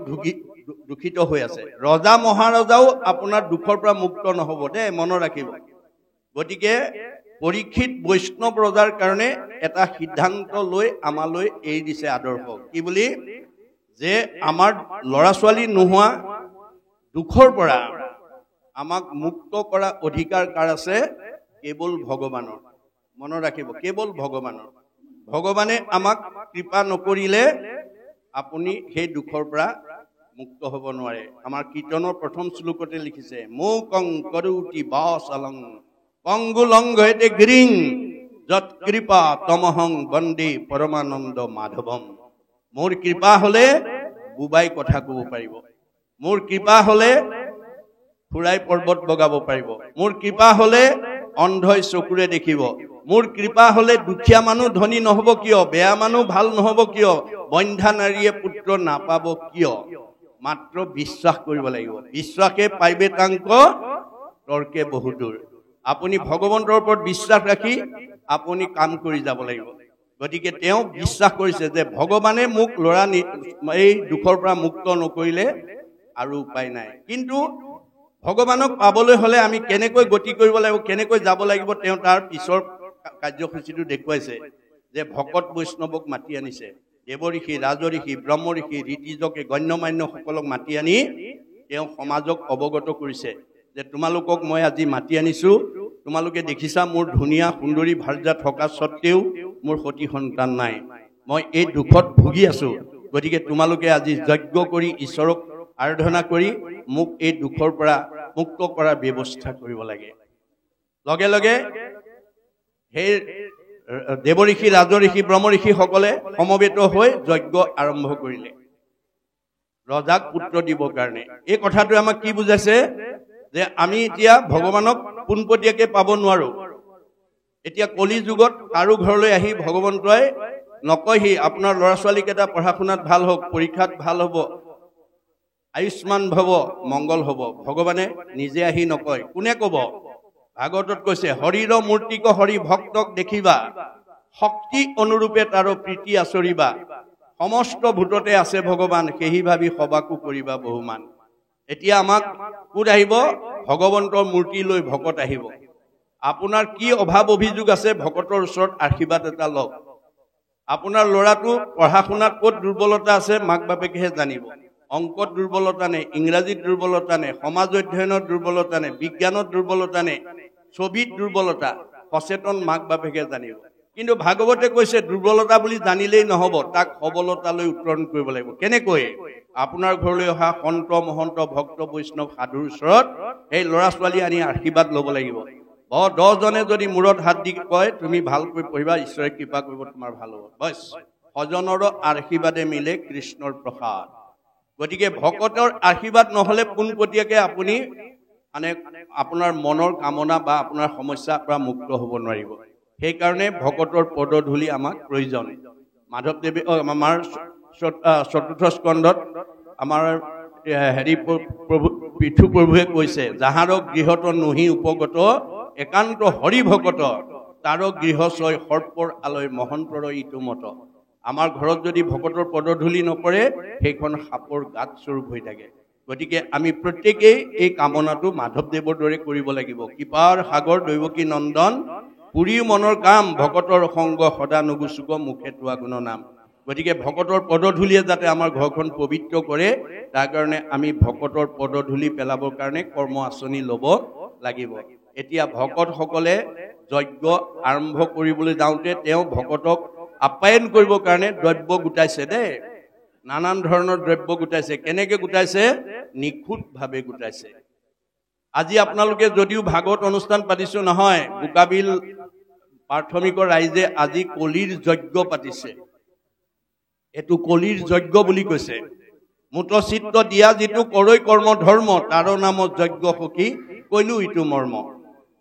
দুখিত হৈ আছে ৰজা মহাৰজাও আপোনাৰ দুখৰ পৰা মুক্ত নহ'ব দেই মনত ৰাখিব গতিকে পৰীক্ষিত বৈষ্ণৱ ৰজাৰ কাৰণে এটা সিদ্ধান্ত লৈ আমালৈ এৰি দিছে আদৰ্শ কি বুলি যে আমাৰ ল'ৰা ছোৱালী নোহোৱা দুখৰ পৰা আমাক মুক্ত কৰা অধিকাৰ কাৰ আছে কেৱল ভগৱানৰ মনত ৰাখিব কেৱল ভগৱানৰ ভগৱানে আমাক কৃপা নকৰিলে আপুনি সেই দুখৰ পৰা মুক্ত হ'ব নোৱাৰে আমাৰ কীৰ্তনৰ প্ৰথম শ্লোকতে লিখিছে মৌকং কৰোতি বাসলং পংগুলংঘয়তে গিৰিং যৎ কৃপা তমহং বন্দে পৰমানন্দ মাধৱম মোৰ কৃপা হলে বুবাই কথা ক'ব পাৰিব মোৰ কৃপা হলে ফুৰাই পৰ্বত বগাব পাৰিব মোৰ কৃপা হলে অন্ধই চকুৰে দেখিব মোৰ কৃপা হলে দুখীয়া মানুহ ধনী নহব কিয় বেয়া মানুহ ভাল নহব কিয় বন্ধা নাৰীয়ে পুত্ৰ নাপাব কিয় মাত্ৰ বিশ্বাস কৰিব লাগিব বিশ্বাসে পাইবে তাংক তৰ্কে বহুদূৰ আপুনি ভগৱন্তৰ ওপৰত বিশ্বাস ৰাখি আপুনি কাম কৰি যাব লাগিব গতিকে তেওঁ বিশ্বাস কৰিছে যে ভগৱানে মোক ল'ৰা এই দুখৰ পৰা মুক্ত নকৰিলে আৰু উপায় নাই কিন্তু ভগৱানক পাবলৈ হলে আমি কেনেকৈ গতি কৰিব লাগিব কেনেকৈ যাব লাগিব তেওঁ তাৰ পিছৰ কাৰ্যসূচীটো দেখুৱাইছে যে ভকত বৈষ্ণৱক মাতি আনিছে দেৱ ঋষি ৰাজ ঋষি ব্ৰহ্ম ঋষি ঋতিজকে গণ্যমান্য সকলক মাতি আনি তেওঁ সমাজক অৱগত কৰিছে যে তোমালোকক মই আজি মাতি আনিছো তোমালোকে দেখিছা মোৰ ধুনীয়া সুন্দৰী ভাৰ্যা থকা স্বত্তেও মোৰ সতি সন্তান নাই মই এই দুখত ভুগি আছো গতিকে তোমালোকে আজি যজ্ঞ কৰি ঈশ্বৰক আৰাধনা কৰি মোক এই দুখৰ পৰা মুক্ত কৰাৰ ব্যৱস্থা কৰিব লাগে লগে লগে সেই দেৱ ঋষি ৰাজ ঋষি ব্ৰহ্ম ঋষি সকলে সমবেত হৈ যজ্ঞ আৰম্ভ কৰিলে ৰজাক পুত্ৰ দিবৰ কাৰণে এই কথাটোৱে আমাক কি বুজাইছে যে আমি এতিয়া ভগৱানক পোনপটীয়াকে পাব নোৱাৰো এতিয়া কলি যুগত কাৰো ঘৰলৈ আহি ভগৱন্তই নকয়হি আপোনাৰ ল'ৰা ছোৱালীকেইটা পঢ়া শুনাত ভাল হওক পৰীক্ষাত ভাল হ'ব আয়ুষ্মান ভৱ মংগল হ'ব ভগৱানে নিজে আহি নকয় কোনে ক'ব ভাগৱতত কৈছে হৰিৰ মূৰ্তিক হৰি ভক্তক দেখিবা শক্তি অনুৰূপে তাৰ প্ৰীতি আচৰিবা সমস্ত ভূততে আছে ভগৱান সেহি ভাবি সবাকো কৰিবা বহুমান এতিয়া আমাক কোন আহিব ভগৱন্তৰ মূৰ্তি লৈ ভকত আহিব আপোনাৰ কি অভাৱ অভিযোগ আছে ভকতৰ ওচৰত আশীৰ্বাদ এটা লওক আপোনাৰ ল'ৰাটো পঢ়া শুনাত ক'ত দুৰ্বলতা আছে মাক বাপেকেহে জানিব অংকত দুৰ্বলতা নে ইংৰাজীত দুৰ্বলতা নে সমাজ অধ্যয়নত দুৰ্বলতা নে বিজ্ঞানত দুৰ্বলতা নে ছবিত দুৰ্বলতা সচেতন মাক বাপেকে জানিব কিন্তু ভাগৱতে কৈছে দুৰ্বলতা বুলি জানিলেই নহব তাক সবলতালৈ উত্তৰণ কৰিব লাগিব কেনেকৈ আপোনাৰ ঘৰলৈ অহা সন্ত মহন্ত ভক্ত বৈষ্ণৱ সাধুৰ ওচৰত এই ল'ৰা ছোৱালী আনি আশীৰ্বাদ ল'ব লাগিব 10জনে যদি মূৰত হাত দি কয় তুমি ভালকৈ পঢ়িবা ঈশ্বৰে কৃপা কৰিব তোমাৰ ভাল হ'ব বছ সজনৰ আশীৰ্বাদে মিলে কৃষ্ণৰ প্ৰসাদ গতিকে ভকতৰ আশীৰ্বাদ নহলে পোনপটীয়াকে আপুনি মানে আপোনাৰ মনৰ কামনা বা আপোনাৰ সমস্যাৰ পৰা মুক্ত হ'ব নোৱাৰিব সেইকাৰণে ভকতৰ পদধূলি আমাক প্ৰয়োজন মাধৱদেৱে আমাৰ চতুৰ্থ স্কন্ধত আমাৰ হেৰি প্ৰভু পৃথু প্ৰভুৱে কৈছে যাহাৰ গৃহত নহি উপগত একান্ত হৰি ভকত তাৰ গৃহ ছয় সৰ্পৰ আলয় মহন্তৰ ইটো মত আমাৰ ঘৰত যদি ভকতৰ পদধূলি নপৰে সেইখন সাপৰ গাত স্বৰূপ হৈ থাকে গতিকে আমি প্ৰত্যেকেই এই কামনাটো মাধৱদেৱৰ দৰে কৰিব লাগিব কৃপাৰ সাগৰ দৈৱকী নন্দন পুৰী মনৰ কাম ভকতৰ সংগ সদা নুগুচুক মুখে তোৱা গুণ নাম গতিকে ভকতৰ পদধূলিয়ে যাতে আমাৰ ঘৰখন পবিত্ৰ কৰে তাৰ কাৰণে আমি ভকতৰ পদধূলি পেলাবৰ কাৰণে কৰ্ম আঁচনি ল'ব লাগিব এতিয়া ভকতসকলে যজ্ঞ আৰম্ভ কৰিবলৈ যাওঁতে তেওঁ ভকতক আপ্যায়ন কৰিবৰ কাৰণে দ্ৰব্য গোটাইছে দেই নানান ধৰণৰ দ্ৰব্য গোটাইছে কেনেকে গোটাইছে নিখুঁতভাৱে গোটাইছে আজি আপোনালোকে যদিও ভাগৱত অনুষ্ঠান পাতিছো নহয়, বোকাবিল প্ৰাথমিকৰ ৰাইজে আজি কলিৰ যজ্ঞ পাতিছে। এইটো কলিৰ যজ্ঞ বুলি কৈছে। মূতচিত্ৰ দিয়া যিটো কৰৈ কৰ্ম ধৰ্ম, তাৰ নামত যজ্ঞ সখী কৈলো ইটো মৰ্ম।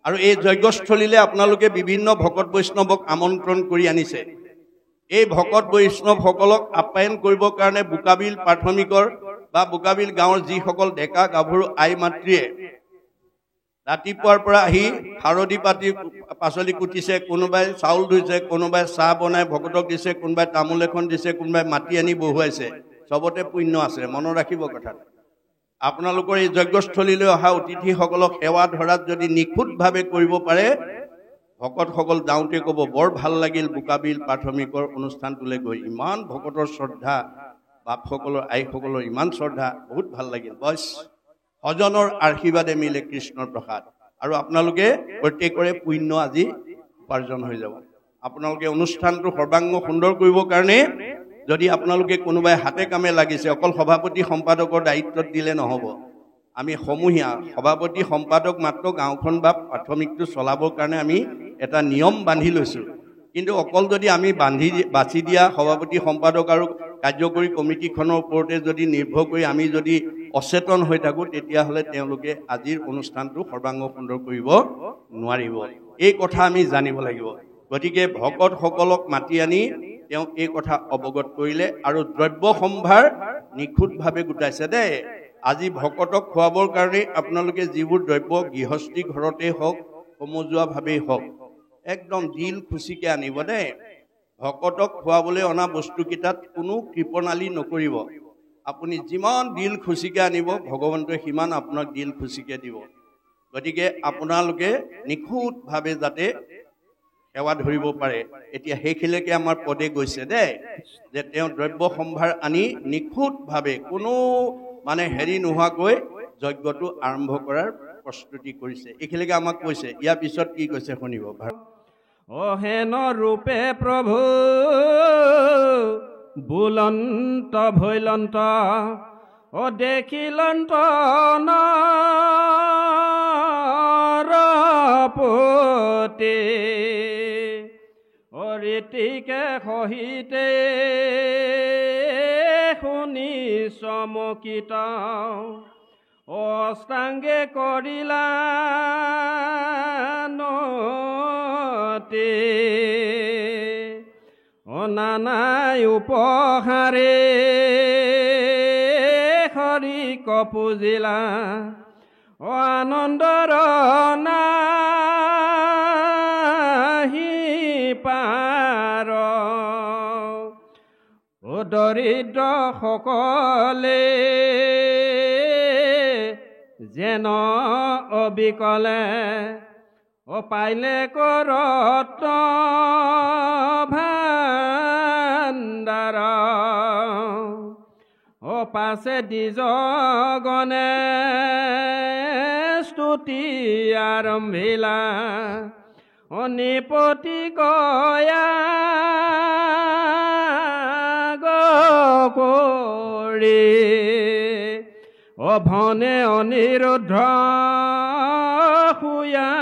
আৰু এই যজ্ঞস্থলীলে আপোনালোকে বিভিন্ন ভকত বৈষ্ণৱক আমন্ত্ৰণ কৰি আনিছে। এই ভকত বৈষ্ণৱসকলক আপ্যায়ন কৰিবৰ কাৰণে বোকাবিল প্ৰাথমিকৰ বা বোকাবিল গাঁৱৰ যিসকল ডেকা গাভৰু আই মাতৃয়ে ৰাতিপুৱাৰ পৰা আহি হাৰদি পাচলি কুটিছে, কোনোবাই চাউল ধুইছে, কোনোবাই চাহ বনাই ভকতক দিছে, কোনোবাই তামোল এখন দিছে, কোনোবাই মাটি আনি বহুৱাইছে। চবতে পুণ্য আছে, মনত ৰাখিব কথাটো। আপোনালোকৰ এই যজ্ঞস্থলীলৈ অহা অতিথিসকলক সেৱা ধৰাত যদি নিখুঁতভাৱে কৰিব পাৰে, ভকতসকল যাওঁতে ক'ব বৰ ভাল লাগিল বোকাবিল প্ৰাথমিকৰ অনুষ্ঠানটোলৈ গৈ, ইমান ভকতৰ শ্ৰদ্ধা, বাপসকলৰ আইসকলৰ ইমান শ্ৰদ্ধা, বহুত ভাল লাগিল। বছ সজনৰ আশীৰ্বাদে মিলে কৃষ্ণৰ প্ৰসাদ। আৰু আপোনালোকে প্ৰত্যেকৰে পুণ্য আজি উপাৰ্জন হৈ যাব। আপোনালোকে অনুষ্ঠানটো সৰ্বাংগ সুন্দৰ কৰিবৰ কাৰণে যদি আপোনালোকে কোনোবাই হাতে কামে লাগিছে, অকল সভাপতি সম্পাদকৰ দায়িত্বত দিলে নহ'ব। আমি সমূহীয়া সভাপতি সম্পাদক মাত্ৰ গাঁওখন বা প্ৰাথমিকটো চলাবৰ কাৰণে আমি এটা নিয়ম বান্ধি লৈছোঁ। কিন্তু অকল যদি আমি বাছি দিয়া সভাপতি সম্পাদক আৰু কাৰ্যকৰী কমিটিখনৰ ওপৰতে যদি নিৰ্ভৰ কৰি আমি যদি অচেতন হৈ থাকোঁ, তেতিয়াহ'লে তেওঁলোকে আজিৰ অনুষ্ঠানটো সৰ্বাংগ সুন্দৰ কৰিব নোৱাৰিব। এই কথা আমি জানিব লাগিব। গতিকে ভকতসকলক মাতি আনি তেওঁ এই কথা অৱগত কৰিলে আৰু দ্ৰব্য সম্ভাৰ নিখুঁতভাৱে গোটাইছে দেই। আজি ভকতক খুৱাবৰ কাৰণে আপোনালোকে যিবোৰ দ্ৰব্য গৃহস্থী ঘৰতে হওক, সমজুৱাভাৱেই হওক, একদম দিল খুচিকে আনিব দেই। ভকতক খুৱাবলৈ অনা বস্তুকেইটাত কোনো কৃপণালী নকৰিব। আপুনি যিমান দিল খুচিকে আনিব, ভগৱন্তই সিমান আপোনাক দিল খুচিকে দিব। গতিকে আপোনালোকে নিখুঁতভাৱে যাতে সেৱা ধৰিব পাৰে। এতিয়া সেইখিনিলৈকে আমাৰ পদে গৈছে দেই, যে তেওঁ দ্ৰব্য সম্ভাৰ আনি নিখুঁতভাৱে কোনো হেৰি নোহোৱাকৈ যজ্ঞটো আৰম্ভ কৰাৰ প্ৰস্তুতি কৰিছে। এইখিনিলৈকে আমাক কৈছে। ইয়াৰ পিছত কি কৈছে শুনিব। অহেন ৰূপে প্ৰভু বুলন্ত ভৈলন্ত, অ দেখিলন্ত নৰপতি, অৰীতিকে সহিতে শুনি চমকিত, অষ্টাংগে কৰিলা নতি, অনানাই উপহাৰে হৰিক পুজিলা, আনন্দৰ নাহি পাৰ, দৰিদ্ৰ সকলে যেন অবিকলে, পাইলে কৰত ভাণ্ডাৰ, পাছে দ্বিজগণে স্তুতি আৰম্ভিলা, নিপতি গয়া কৰি, অভনে অনিৰুদ্ধ শুয়া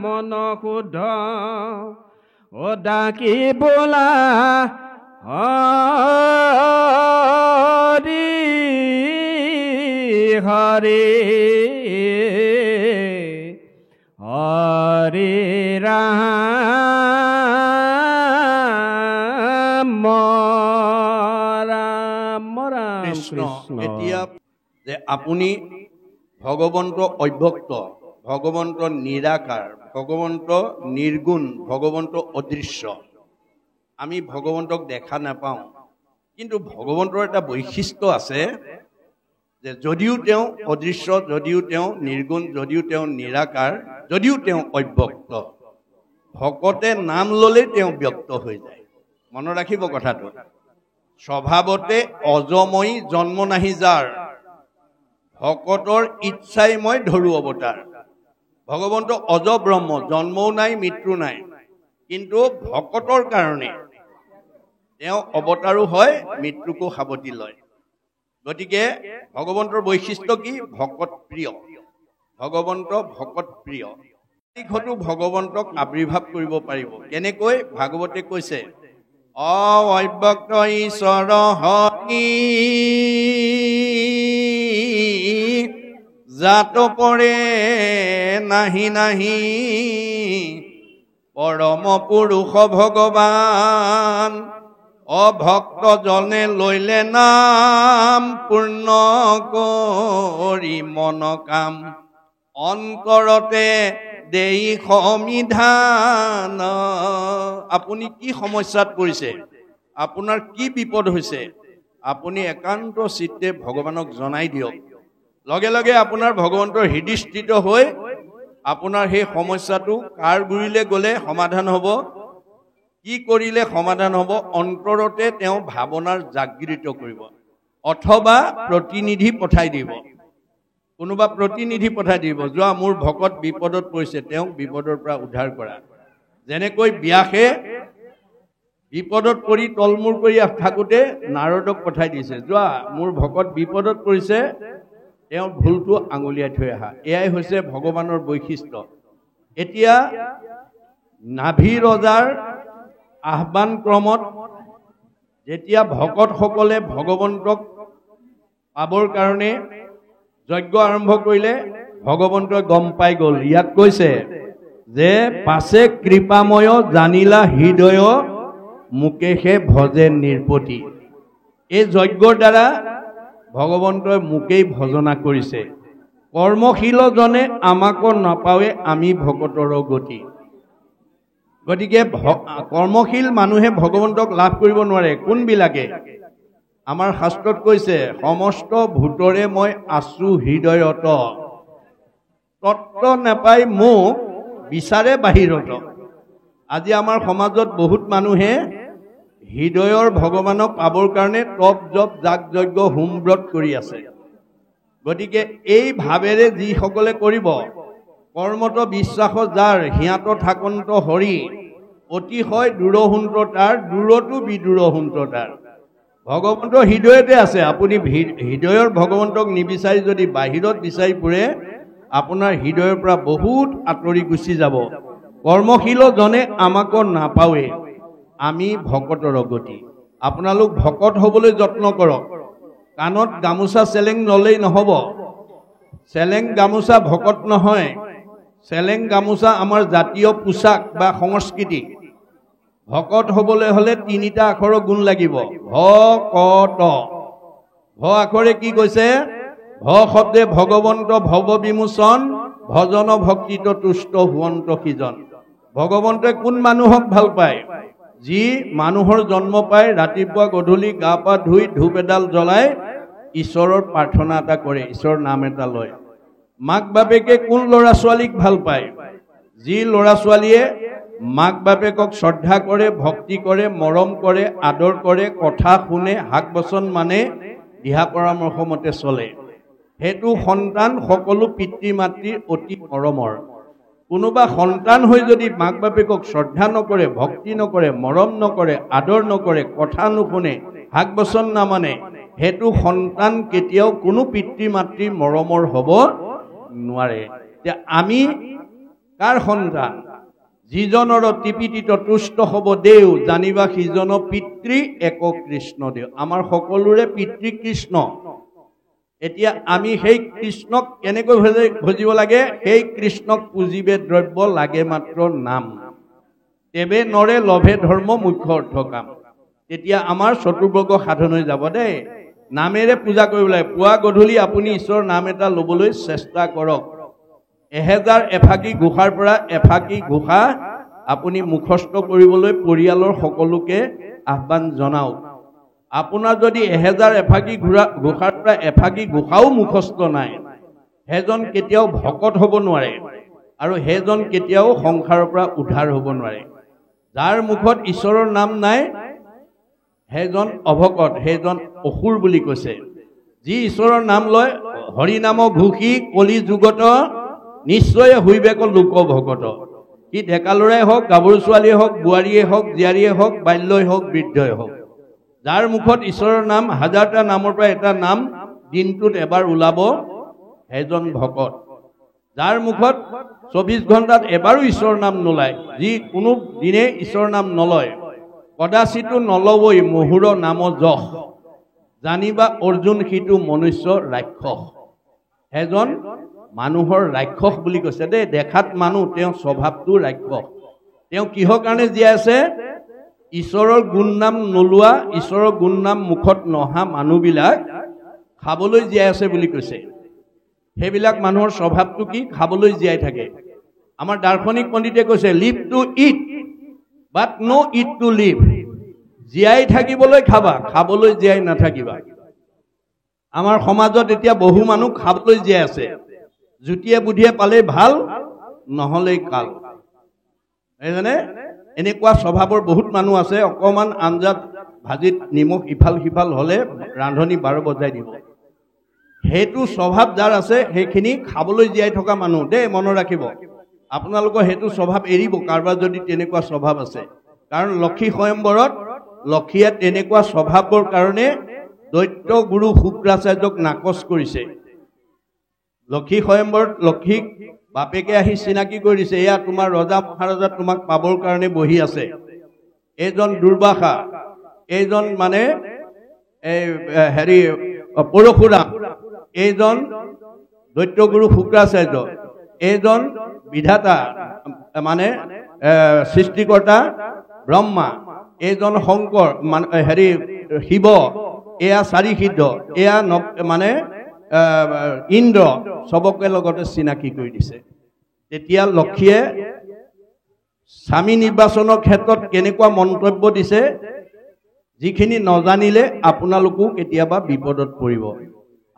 মন শুদ্ধ, ডাকি বোলা হৰি হৰি হৰি ৰাম ৰাম ৰাম কৃষ্ণ। এতিয়া যে আপুনি ভগৱন্ত অভ্যক্ত, ভগৱন্ত নিৰাকাৰ, ভগৱন্ত নিৰ্গুণ, ভগৱন্ত অদৃশ্য। আমি ভগৱন্তক দেখা নাপাওঁ, কিন্তু ভগৱন্তৰ এটা বৈশিষ্ট্য আছে যে যদিও তেওঁ অদৃশ্য, যদিও তেওঁ নিৰ্গুণ, যদিও তেওঁ নিৰাকাৰ, যদিও তেওঁ অব্যক্ত, ভকতে নাম ল'লেই তেওঁ ব্যক্ত হৈ যায়। মনত ৰাখিব কথাটো। স্বভাৱতে অজময়ী জন্ম নাহি যাৰ, ভকতৰ ইচ্ছাই মই ধৰো অৱতাৰ। ভগৱন্ত অজ ব্ৰহ্ম, জন্মও নাই মৃত্যু নাই, কিন্তু ভকতৰ কাৰণে তেওঁ অৱতাৰো হয়, মৃত্যুকো সাৱটি লয়। গতিকে ভগৱন্তৰ বৈশিষ্ট্য কি? ভকত প্ৰিয়। ভগৱন্ত ভকত প্ৰিয় দিশতো ভগৱন্তক আবিৰ্ভাৱ কৰিব পাৰিব কেনেকৈ ভাগৱতে কৈছে অব্যক্ত ঈশ্বৰ হৰি জাত পৰে নাহি নাহি পৰম পুৰুষ ভগৱান অভক্ত জনে লৈলে নাম পূৰ্ণ কৰি মন কাম অন্তৰতে দেই সমিধান আপুনি কি সমস্যাত পৰিছে আপোনাৰ কি বিপদ হৈছে আপুনি একান্ত চিত্তে ভগৱানক জনাই দিয়ক লগে লগে আপোনাৰ ভগৱন্তৰ হৃদয়স্থিত হৈ আপোনাৰ সেই সমস্যাটো কাৰ গুৰিলে গ'লে সমাধান হ'ব কি কৰিলে সমাধান হ'ব অন্তৰতে তেওঁ ভাৱনাৰ জাগৃত কৰিব অথবা প্ৰতিনিধি পঠাই দিব কোনোবা প্ৰতিনিধি পঠাই দিব যোৱা মোৰ ভকত বিপদত পৰিছে তেওঁক বিপদৰ পৰা উদ্ধাৰ কৰা যেনেকৈ ব্যাসে বিপদত পৰি তলমূৰ কৰি থাকোঁতে নাৰদক পঠাই দিছে যোৱা মোৰ ভকত বিপদত পৰিছে তেওঁৰ ভুলটো আঙুলিয়াই থৈ আহা এয়াই হৈছে ভগৱানৰ বৈশিষ্ট্য এতিয়া নাভি ৰজাৰ আহ্বান ক্ৰমত যেতিয়া ভকতসকলে ভগৱন্তক পাবৰ কাৰণে যজ্ঞ আৰম্ভ কৰিলে ভগৱন্তই গম পাই গ'ল ইয়াক কৈছে যে পাছে কৃপাময় জানিলা হৃদয় মুকেশে ভজে নিৰ্পতি এই যজ্ঞৰ দ্বাৰা ভগৱন্তই মোকেই ভজনা কৰিছে কৰ্মশীলজনে আমাকো নাপাৱে আমি ভকতৰ গতি গতিকে কৰ্মশীল মানুহে ভগৱন্তক লাভ কৰিব নোৱাৰে কোনবিলাকে আমাৰ শাস্ত্ৰত কৈছে সমস্ত ভূতৰে মই আছো হৃদয়ত তত্ত্ব নাপাই মোক বিচাৰে বাহিৰত আজি আমাৰ সমাজত বহুত মানুহে হৃদয়ৰ ভগৱানক পাবৰ কাৰণে তপ জপ যাগ যজ্ঞ হোম ব্ৰত কৰি আছে গতিকে এই ভাৱেৰে যিসকলে কৰিব কৰ্মত বিশ্বাস যাৰ হিয়াত থাকন্ত হৰি অতিশয় দূৰহুন্ত তাৰ দূৰতো বিদূৰহুন্ত তাৰ ভগৱন্ত হৃদয়তে আছে আপুনি হৃদয়ৰ ভগৱন্তক নিবিচাৰি যদি বাহিৰত বিচাৰি ফুৰে আপোনাৰ হৃদয়ৰ পৰা বহুত আঁতৰি গুচি যাব কৰ্মশীলজনে আমাকো নাপাৱে আমি ভকতৰ গতি আপোনালোক ভকত হ'বলৈ যত্ন কৰক কাণত গামোচা চেলেং নলেই নহ'ব চেলেং গামোচা ভকত নহয় চেলেং গামোচা আমাৰ জাতীয় পোছাক বা সংস্কৃতি ভকত হ'বলৈ হ'লে তিনিটা আখৰৰ গুণ লাগিব ভকত ভ আখৰে কি কৈছে ভ শব্দে ভগৱন্ত ভৱ বিমোচন ভজন ভক্তিত তুষ্ট হুৱন্ত সিজন ভগৱন্তই কোন মানুহক ভাল পায় যি মানুহৰ জন্ম পায় ৰাতিপুৱা গধূলি গা পা ধুই ধূপ এডাল জ্বলাই ঈশ্বৰৰ প্ৰাৰ্থনা এটা কৰে ঈশ্বৰৰ নাম এটা লয় মাক বাপেকে কোন ল'ৰা ছোৱালীক ভাল পায় যি ল'ৰা ছোৱালীয়ে মাক বাপেকক শ্ৰদ্ধা কৰে ভক্তি কৰে মৰম কৰে আদৰ কৰে কথা শুনে হাক বচন মানে দিহা পৰামৰ্শ মতে চলে সেইটো সন্তান সকলো পিতৃ মাতৃৰ অতি মৰমৰ কোনোবা সন্তান হৈ যদি মাক বাপেকক শ্ৰদ্ধা নকৰে ভক্তি নকৰে মৰম নকৰে আদৰ নকৰে কথা নুশুনে হাক বচন নামানে সেইটো সন্তান কেতিয়াও কোনো পিতৃ মাতৃৰ মৰমৰ হ'ব নোৱাৰে যে আমি কাৰ সন্তান যিজনৰ টিপিটিত তুষ্ট হ'ব দেও জানিবা সিজন পিতৃ এক কৃষ্ণ দেও আমাৰ সকলোৰে পিতৃ কৃষ্ণ এতিয়া আমি সেই কৃষ্ণক কেনেকৈ ভজিব লাগে সেই কৃষ্ণক পুজিবে দ্ৰব্য লাগে মাত্ৰ নাম তেবে নৰে লভে ধৰ্ম মুখ্য অৰ্থ কাম তেতিয়া আমাৰ চতুৰ্বৰ্গ সাধন হৈ যাব দেই নামেৰে পূজা কৰিব লাগে পুৱা গধূলি আপুনি ঈশ্বৰৰ নাম এটা ল'বলৈ চেষ্টা কৰক 1000 এফাকি ঘোষাৰ পৰা এফাকি ঘোষা আপুনি মুখস্থ কৰিবলৈ পৰিয়ালৰ সকলোকে আহ্বান জনাওক আপোনাৰ যদি 1000 এফাকি ঘোষাৰ পৰা এফাকি ঘোষাও মুখস্থ নাই হেজন কেতিয়াও ভকত হ'ব নোৱাৰে আৰু হেজন কেতিয়াও সংসাৰৰ পৰা উদ্ধাৰ হ'ব নোৱাৰে যাৰ মুখত ঈশ্বৰৰ নাম নাই হেজন অভকত হেজন অসুৰ বুলি কৈছে যি ঈশ্বৰৰ নাম লয় হৰি নাম ঘোষি কলি যুগত নিশ্চয় হইবেক লোক ভকত কি ডেকা ল'ৰাই হওক গাভৰু ছোৱালীয়ে হওক বোৱাৰীয়ে হওক জীয়াৰীয়ে হওক বাল্যই হওক বৃদ্ধই হওক যাৰ মুখত ঈশ্বৰৰ নাম হাজাৰটা নামৰ পৰা এটা নাম দিনটোত এবাৰ ওলাব হেজন ভকত যাৰ মুখত 24 ঘণ্টাত এবাৰো ঈশ্বৰৰ নাম নোলায়, যি কোনো দিনে ঈশ্বৰৰ নাম নলয়, কদাচিতো নলবই মহুৰ নাম যশ, জানিবা অৰ্জুন সিটো মনুষ্য ৰাক্ষস। এজন মানুহৰ ৰাক্ষস বুলি কৈছে দেই, দেখাত মানুহ, তেওঁ স্বভাৱটো ৰাক্ষস। তেওঁ কিহৰ কাৰণে জীয়াই আছে? ঈশ্বৰৰ গুণ নাম নোলোৱা, ঈশ্বৰৰ গুণ নাম মুখত নহা মানুহবিলাক খাবলৈ জীয়াই আছে বুলি কৈছে। সেইবিলাক মানুহৰ স্বভাৱটো কি? খাবলৈ জীয়াই থাকে। আমাৰ দাৰ্শনিক পণ্ডিতে কৈছে live to eat but no eat to live. জীয়াই থাকিবলৈ খাবা, খাবলৈ জীয়াই নাথাকিবা। আমাৰ সমাজত এতিয়া বহু মানুহ খাবলৈ জীয়াই আছে, জুতিয়ে বুদ্ধিয়ে পালেই ভাল, নহ'লেই কাল। সেইকাৰণে এনেকুৱা স্বভাৱৰ বহুত মানুহ আছে, অকণমান আঞ্জাত ভাজিত নিমখ ইফাল সিফাল হ'লে ৰান্ধনি 12 বজাই দিব। সেইটো স্বভাৱ যাৰ আছে সেইখিনি খাবলৈ জীয়াই থকা মানুহ দেই, মনত ৰাখিব। আপোনালোকৰ সেইটো স্বভাৱ এৰিব কাৰোবাৰ যদি তেনেকুৱা স্বভাৱ আছে। কাৰণ লক্ষী স্বয়ম্বৰত লক্ষীয়ে তেনেকুৱা স্বভাৱৰ কাৰণে দৈত্য গুৰু শুক্ৰাচাৰ্যক নাকচ কৰিছে। লক্ষী স্বয়ম্বৰত লক্ষীক বাপেকে আহি চিনাকি কৰি দিছে, এয়া তোমাৰ ৰজা মহাৰজা তোমাক পাবৰ কাৰণে বহি আছে। এইজন দুৰ্বাসা, এইজন মানে পৰশুৰাম, এইজন দৈত্যগুৰু শুক্ৰাচাৰ্য, এইজন বিধাতা মানে সৃষ্টিকৰ্তা ব্ৰহ্মা, এইজন শংকৰ মানে শিৱ, এয়া 4 সিদ্ধ, এয়া মানে ইন্দ্ৰ, চবকে লগতে চিনাকি কৰি দিছে। তেতিয়া লক্ষীয়ে স্বামী নিৰ্বাচনৰ ক্ষেত্ৰত কেনেকুৱা মন্তব্য দিছে, যিখিনি নজানিলে আপোনালোকো কেতিয়াবা বিপদত পৰিব।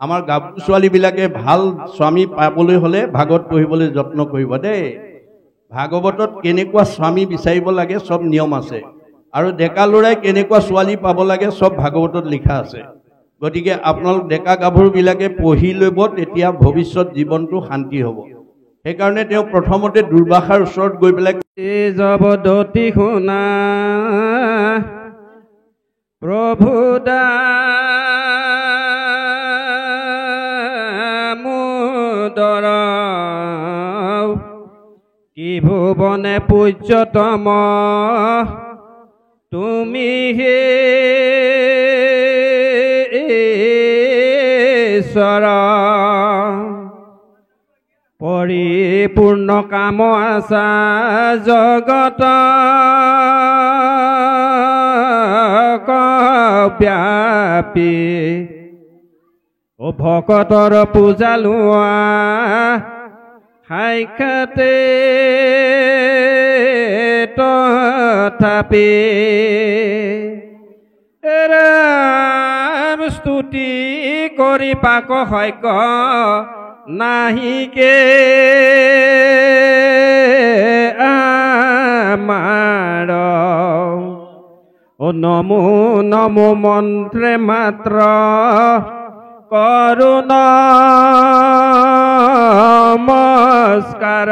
আমাৰ গাভৰু ছোৱালীবিলাকে ভাল স্বামী পাবলৈ হ'লে ভাগৱত পঢ়িবলৈ যত্ন কৰিব দেই। ভাগৱতত কেনেকুৱা স্বামী বিচাৰিব লাগে চব নিয়ম আছে, আৰু ডেকা ল'ৰাই কেনেকুৱা ছোৱালী পাব লাগে চব ভাগৱতত লিখা আছে। গতিকে আপোনালোক ডেকা গাভৰুবিলাকে পঢ়ি ল'ব, তেতিয়া ভৱিষ্যত জীৱনটো শান্তি হ'ব। সেইকাৰণে তেওঁ প্ৰথমতে দুৰ্বাসাৰ ওচৰত গৈ পেলাই জবদতি শুনা প্ৰভু দামোদৰ ত্ৰিভুৱনে পূজ্যতম তুমি হে ঈশ্বৰ, পৰিপূৰ্ণ কাম আছা জগত ব্যাপী, ও ভকতৰ পূজা লোৱা সাক্ষাতে তথাপি ৰাম স্তুতি কৰি পাক সৈক নাহিকে আমাৰ, ও নমো নমো মন্ত্ৰে মাত্ৰ কৰো নমস্কাৰ,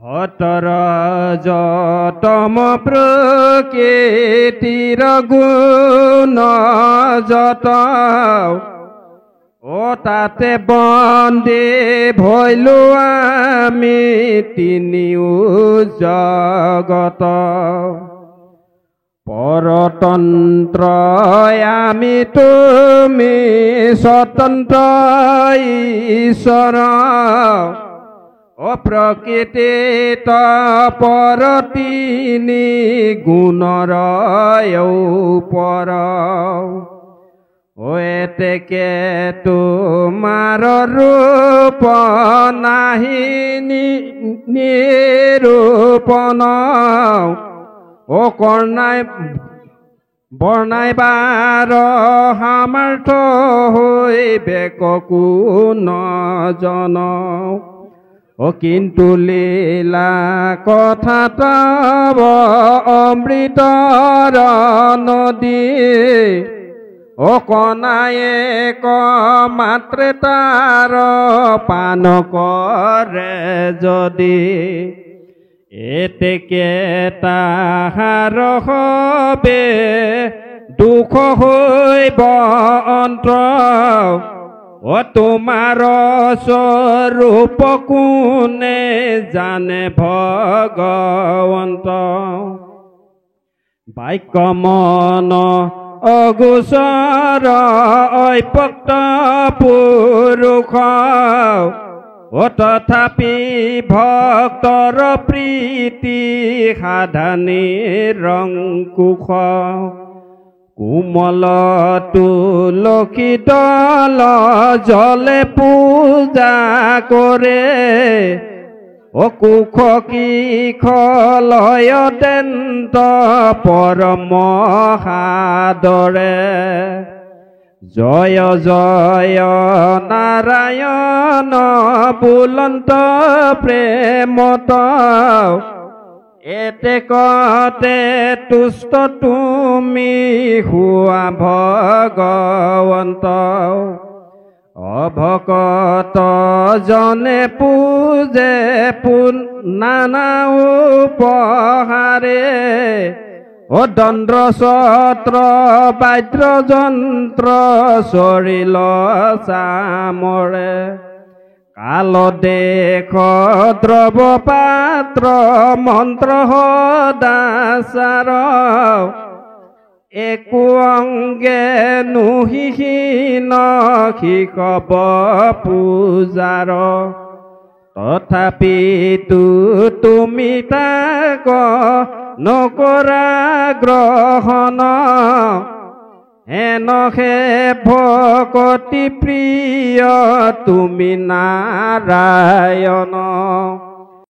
হতৰ যতম প্ৰকৃতিৰ গুণ যত, ও তাতে বন্দে ভৈলো আমি তিনিও জগত, পৰতন্ত্ৰ আমি তুমি স্বতন্ত্ৰ ঈশ্বৰ, ও প্ৰকৃতিত পৰ তিনি গুণৰ ওপৰ, ও এতেকে তোমাৰ ৰূপ নাহি নিৰূপণ, ও কৰ্ণাই বৰ্ণাইবাৰ সামৰ্থ হৈবে কোন জন, ও কিন্তু লীলা কথা তব অমৃতৰ নদী, ও কনায়ে ক মাত্ৰে তাৰ পান কৰে যদি, এতেকে তাহাৰ হবে দুখ হৈব অন্তৰ, ও তোমাৰ স্বৰূপ কোনে জানে ভগৱন্ত বাক্য মন অগোচৰ ঐপক্ত পুৰুষ ও তথাপি ভক্তৰ প্ৰীতি সাধানী ৰংকুশ কোমল তুলসী দল জলে পূজা কৰে ও কুশ কিশলয় তেন্ত পৰম সাদৰে জয় জয় নাৰায়ণ বুলন্ত প্ৰেমত এতেকতে তুষ্ট তুমি হোৱা ভগৱন্ত অভকত জনে পূজে নানা উপহাৰে ও দণ্ড ছত্ৰ বাদ্য যন্ত্ৰ চৰিল চামৰে কাল দেশ দ্ৰৱ পাত্ৰ মন্ত্ৰ সদাচাৰ একো অংগে নুহিহীন শিকব পূজাৰ তথাপিতো তুমি তাক নকৰা গ্ৰহণ হেনহে ভকতি প্ৰিয় তুমি নাৰায়ণ